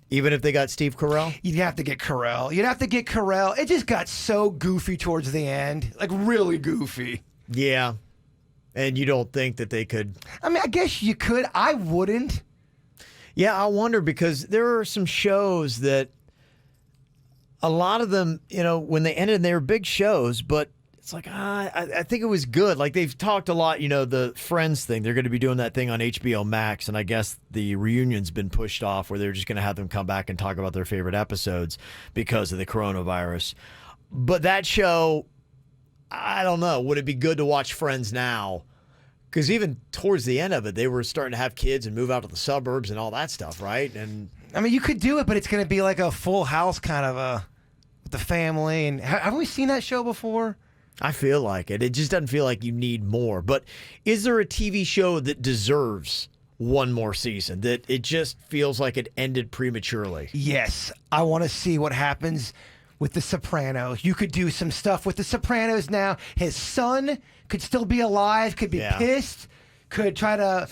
Even if they got Steve Carell? You'd have to get Carell. It just got so goofy towards the end, like really goofy. Yeah. And you don't think that they could? I mean, I guess you could. I wouldn't. Yeah, I wonder, because there are some shows that a lot of them, when they ended, they were big shows, but it's like, I think it was good. Like, they've talked a lot, the Friends thing. They're going to be doing that thing on HBO Max, and I guess the reunion's been pushed off where they're just going to have them come back and talk about their favorite episodes because of the coronavirus. But that show, I don't know. Would it be good to watch Friends now? Because even towards the end of it, they were starting to have kids and move out to the suburbs and all that stuff, right? And I mean, you could do it, but it's going to be like a Full House kind of with the family. And haven't we seen that show before? I feel like it. It just doesn't feel like you need more. But is there a TV show that deserves one more season, that it just feels like it ended prematurely? Yes. I want to see what happens with The Sopranos. You could do some stuff with The Sopranos now. His son could still be alive, could be pissed, could try to,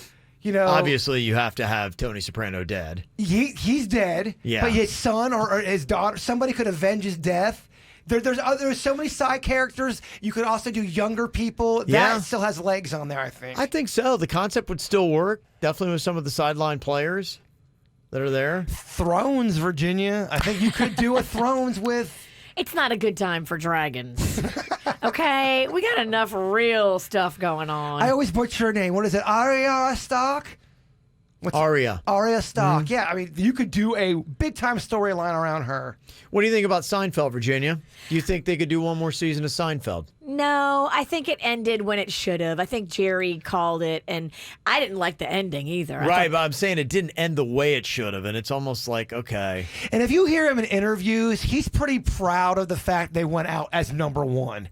Obviously, you have to have Tony Soprano dead. He's dead. Yeah. But his son or his daughter, somebody could avenge his death. There's so many side characters. You could also do younger people. That still has legs on there, I think. I think so. The concept would still work. Definitely with some of the sideline players that are there. Thrones, Virginia. I think you could do a Thrones with... It's not a good time for dragons. Okay? We got enough real stuff going on. I always butcher her name. What is it? Arya Stark? Arya Stark. Yeah, I mean, you could do a big-time storyline around her. What do you think about Seinfeld, Virginia? Do you think they could do one more season of Seinfeld? No, I think it ended when it should have. I think Jerry called it, and I didn't like the ending either. Right, but I'm saying it didn't end the way it should have, and it's almost like, okay. And if you hear him in interviews, he's pretty proud of the fact they went out as number one.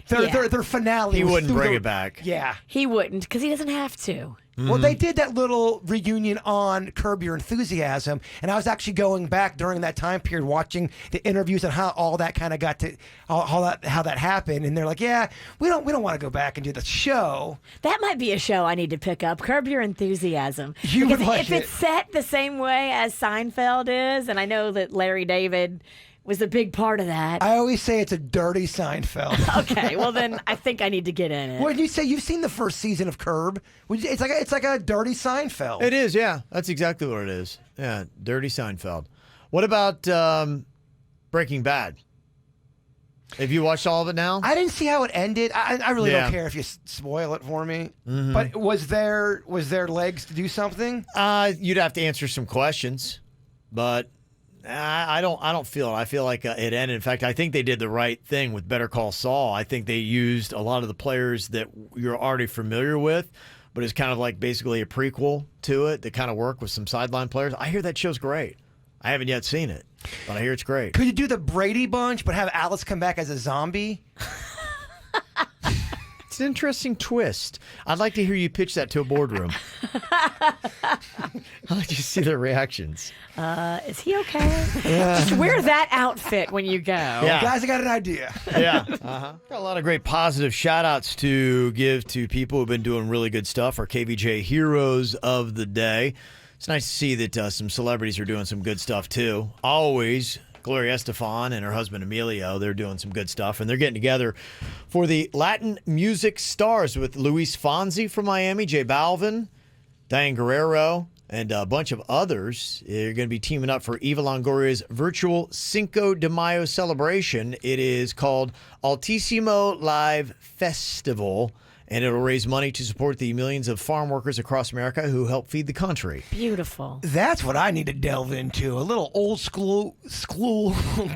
Their finale. He wouldn't bring it back. Yeah. He wouldn't, because he doesn't have to. Well, they did that little reunion on Curb Your Enthusiasm, and I was actually going back during that time period watching the interviews and how all that kind of got to how that happened, and they're like, "Yeah, we don't want to go back and do the show." That might be a show I need to pick up. Curb Your Enthusiasm. You would like if it's set the same way as Seinfeld is, and I know that Larry David was a big part of that. I always say it's a dirty Seinfeld. Okay, well then I think I need to get in it. When you say you've seen the first season of Curb, it's like a dirty Seinfeld. It is, yeah. That's exactly what it is. Yeah, dirty Seinfeld. What about Breaking Bad? Have you watched all of it now? I didn't see how it ended. I really don't care if you spoil it for me. Mm-hmm. But was there legs to do something? You'd have to answer some questions, but I don't feel it. I feel like it ended. In fact, I think they did the right thing with Better Call Saul. I think they used a lot of the players that you're already familiar with, but it's kind of like basically a prequel to it that kind of work with some sideline players. I hear that show's great. I haven't yet seen it, but I hear it's great. Could you do the Brady Bunch, but have Alice come back as a zombie? It's an interesting twist. I'd like to hear you pitch that to a boardroom. I'd like to see their reactions. Is he okay? Just wear that outfit when you go. Yeah. Guys, I got an idea. Yeah. Got a lot of great positive shout-outs to give to people who've been doing really good stuff. Our KVJ Heroes of the Day. It's nice to see that some celebrities are doing some good stuff, too. Always. Gloria Estefan and her husband Emilio, they're doing some good stuff, and they're getting together for the Latin Music Stars with Luis Fonsi from Miami, J Balvin, Diane Guerrero, and a bunch of others. They're going to be teaming up for Eva Longoria's virtual Cinco de Mayo celebration. It is called Altissimo Live Festival, and it'll raise money to support the millions of farm workers across America who help feed the country. Beautiful. That's what I need to delve into. A little old school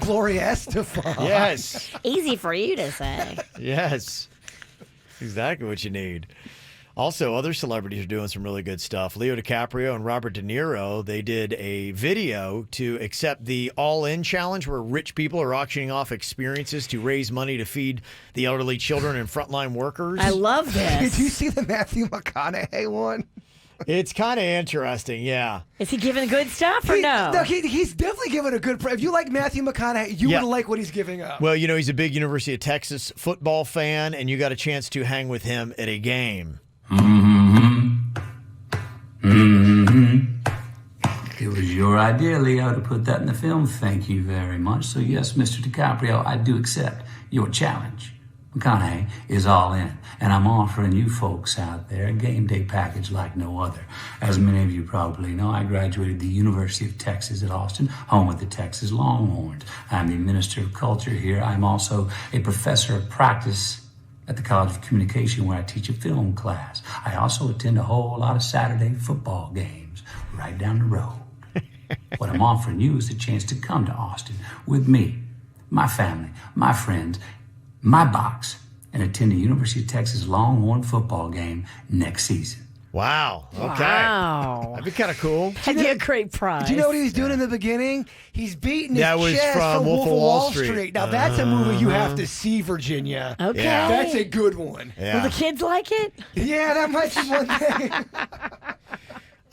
Gloria Estefan. Yes. Easy for you to say. Yes. Exactly what you need. Also, other celebrities are doing some really good stuff. Leo DiCaprio and Robert De Niro, they did a video to accept the All-In Challenge, where rich people are auctioning off experiences to raise money to feed the elderly, children, and frontline workers. I love this. Did you see the Matthew McConaughey one? It's kind of interesting, yeah. Is he giving good stuff or no? No, he's definitely giving a good. If you like Matthew McConaughey, you would like what he's giving up. Well, you know, he's a big University of Texas football fan, and you got a chance to hang with him at a game. It was your idea, Leo, to put that in the film. Thank you very much. So yes, Mr. DiCaprio, I do accept your challenge. McConaughey is all in, and I'm offering you folks out there a game day package like no other. As many of you probably know, I graduated the University of Texas at Austin, home of the Texas Longhorns. I'm the Minister of Culture here. I'm also a professor of practice at the College of Communication, where I teach a film class. I also attend a whole lot of Saturday football games right down the road. What I'm offering you is the chance to come to Austin with me, my family, my friends, my box, and attend the University of Texas Longhorn football game next season. Wow. Okay. Wow. That'd be kind of cool. That'd be a great prize. Do you know what he's doing in the beginning? He's beating his That was chest from for Wolf of Wall Street. Now, that's a movie you have to see, Virginia. Okay. Yeah. That's a good one. Yeah. Will the kids like it? Yeah, that might be one thing.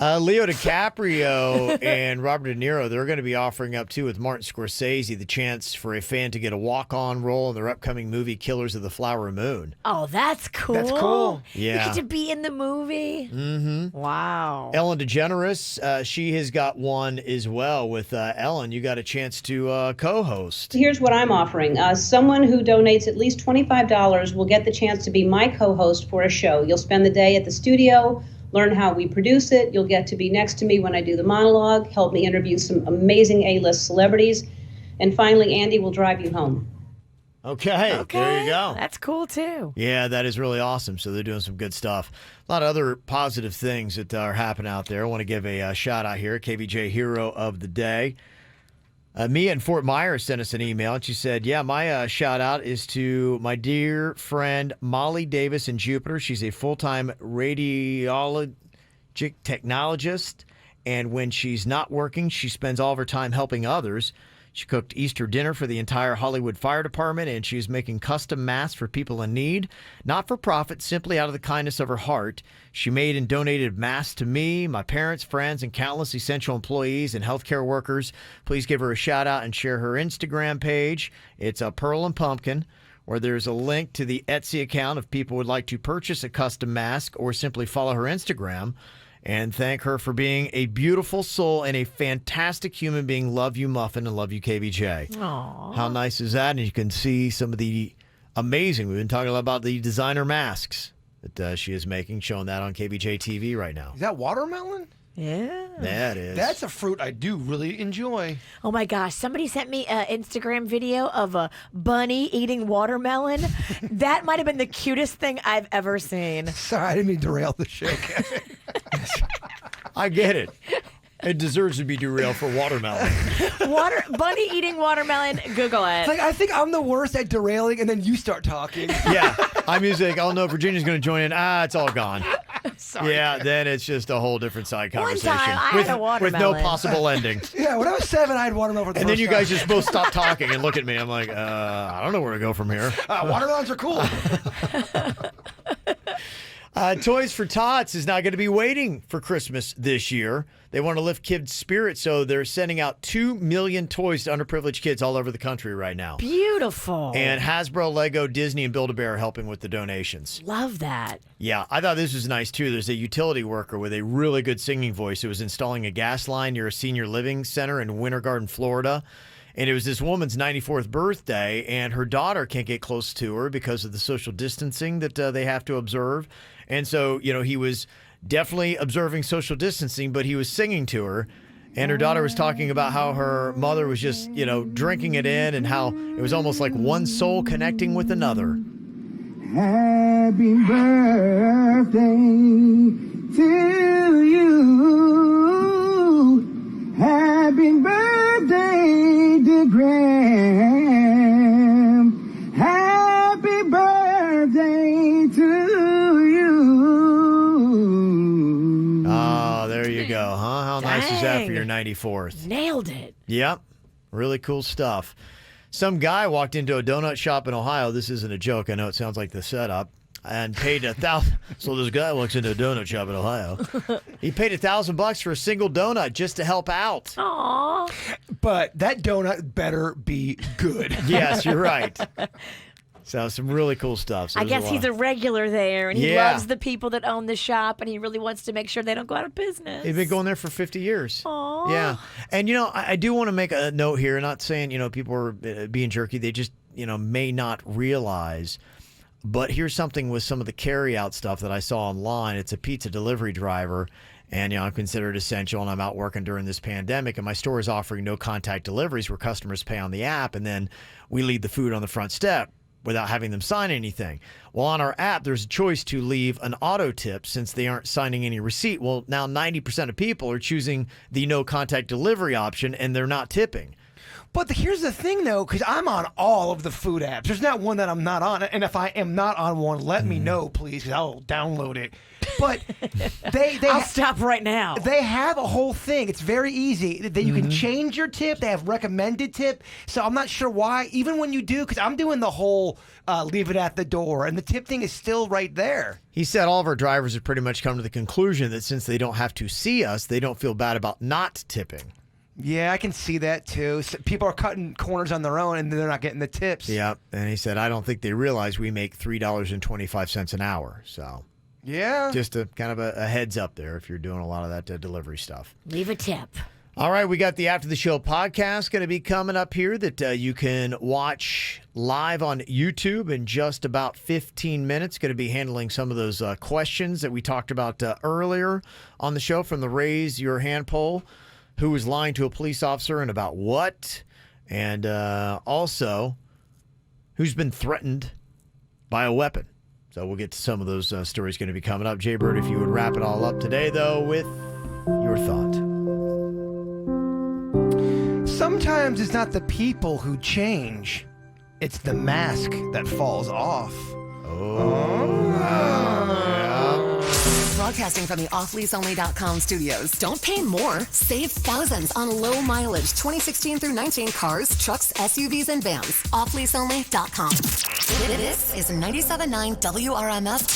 Leo DiCaprio and Robert De Niro, they're going to be offering up, too, with Martin Scorsese, the chance for a fan to get a walk-on role in their upcoming movie, Killers of the Flower Moon. Oh, that's cool. That's cool. Yeah. You get to be in the movie. Mm-hmm. Wow. Ellen DeGeneres, she has got one as well. With Ellen, you got a chance to co-host. Here's what I'm offering. Someone who donates at least $25 will get the chance to be my co-host for a show. You'll spend the day at the studio, learn how we produce it. You'll get to be next to me when I do the monologue, help me interview some amazing A-list celebrities. And finally, Andy will drive you home. Okay, there you go. That's cool, too. Yeah, that is really awesome. So they're doing some good stuff. A lot of other positive things that are happening out there. I want to give a shout out here, KVJ Hero of the Day. Mia in Fort Myers sent us an email, and she said, yeah, my shout-out is to my dear friend Molly Davis in Jupiter. She's a full-time radiologic technologist, and when she's not working, she spends all of her time helping others. She cooked Easter dinner for the entire Hollywood Fire Department, and she's making custom masks for people in need. Not for profit, simply out of the kindness of her heart. She made and donated masks to me, my parents, friends, and countless essential employees and healthcare workers. Please give her a shout out and share her Instagram page. It's a Pearl and Pumpkin, where there's a link to the Etsy account if people would like to purchase a custom mask or simply follow her Instagram. And thank her for being a beautiful soul and a fantastic human being. Love you, Muffin, and love you, KVJ. Aww. How nice is that? And you can see some of the amazing, we've been talking a lot about the designer masks that she is making, showing that on KVJ TV right now. Is that watermelon? Yeah. That is. That's a fruit I do really enjoy. Oh, my gosh. Somebody sent me an Instagram video of a bunny eating watermelon. That might have been the cutest thing I've ever seen. Sorry, I didn't mean to derail the show, Kevin. I get it. It deserves to be derailed for watermelon. Bunny eating watermelon. Google it. It's like, I think I'm the worst at derailing, and then you start talking. Yeah. I'm usually like, oh, no, Virginia's going to join in. It's all gone. Sorry. Yeah, then it's just a whole different side One conversation. time I with, had a with no watermelon. possible ending. Yeah, when I was 7, I had watermelon for the And first then you time. guys just both stop talking and look at me. I'm like, I don't know where to go from here. Watermelons are cool. Toys for Tots is not going to be waiting for Christmas this year. They want to lift kids' spirits, so they're sending out 2 million toys to underprivileged kids all over the country right now. Beautiful. And Hasbro, Lego, Disney, and Build-A-Bear are helping with the donations. Love that. Yeah, I thought this was nice, too. There's a utility worker with a really good singing voice who was installing a gas line near a senior living center in Winter Garden, Florida. And it was this woman's 94th birthday, and her daughter can't get close to her because of the social distancing that they have to observe. And so, he was definitely observing social distancing, but he was singing to her. And her daughter was talking about how her mother was just, drinking it in and how it was almost like one soul connecting with another. Happy birthday to you. Happy birthday, dear Graham. Happy birthday to you. Oh, there you go, huh? How nice is that for your 94th? Nailed it. Yep. Really cool stuff. Some guy walked into a donut shop in Ohio. This isn't a joke. I know it sounds like the setup. and paid $1,000. So this guy works in a donut shop in Ohio. He paid $1,000 for a single donut just to help out. Aww. But that donut better be good. Yes, you're right. So some really cool stuff. So I guess he's a regular there, and he Yeah. loves the people that own the shop, and he really wants to make sure they don't go out of business. He's been going there for 50 years. Aww. Yeah. And, I do want to make a note here, not saying, people are being jerky. They just, may not realize. But here's something with some of the carry-out stuff that I saw online. It's a pizza delivery driver, and, I'm considered essential, and I'm out working during this pandemic, and my store is offering no-contact deliveries where customers pay on the app, and then we leave the food on the front step without having them sign anything. Well, on our app, there's a choice to leave an auto tip since they aren't signing any receipt. Well, now 90% of people are choosing the no-contact delivery option, and they're not tipping. But here's the thing, though, because I'm on all of the food apps. There's not one that I'm not on. And if I am not on one, let me know, please, because I'll download it. But I'll stop right now. They have a whole thing. It's very easy. That you can change your tip. They have recommended tip. So I'm not sure why. Even when you do, because I'm doing the whole leave it at the door, and the tip thing is still right there. He said all of our drivers have pretty much come to the conclusion that since they don't have to see us, they don't feel bad about not tipping. Yeah, I can see that too. So people are cutting corners on their own, and they're not getting the tips. Yeah, and he said, I don't think they realize we make $3.25 an hour. So, yeah, just a kind of a heads up there if you're doing a lot of that delivery stuff. Leave a tip. All right, we got the After the Show podcast going to be coming up here that you can watch live on YouTube in just about 15 minutes. Going to be handling some of those questions that we talked about earlier on the show from the Raise Your Hand poll. Who was lying to a police officer and about what? And also, who's been threatened by a weapon? So we'll get to some of those stories going to be coming up. Jbird, if you would wrap it all up today, though, with your thought. Sometimes it's not the people who change. It's the mask that falls off. Broadcasting from the offleaseonly.com studios. Don't pay more. Save thousands on low mileage 2016 through 19 cars, trucks, SUVs, and vans. Offleaseonly.com. This is 97.9 WRMF.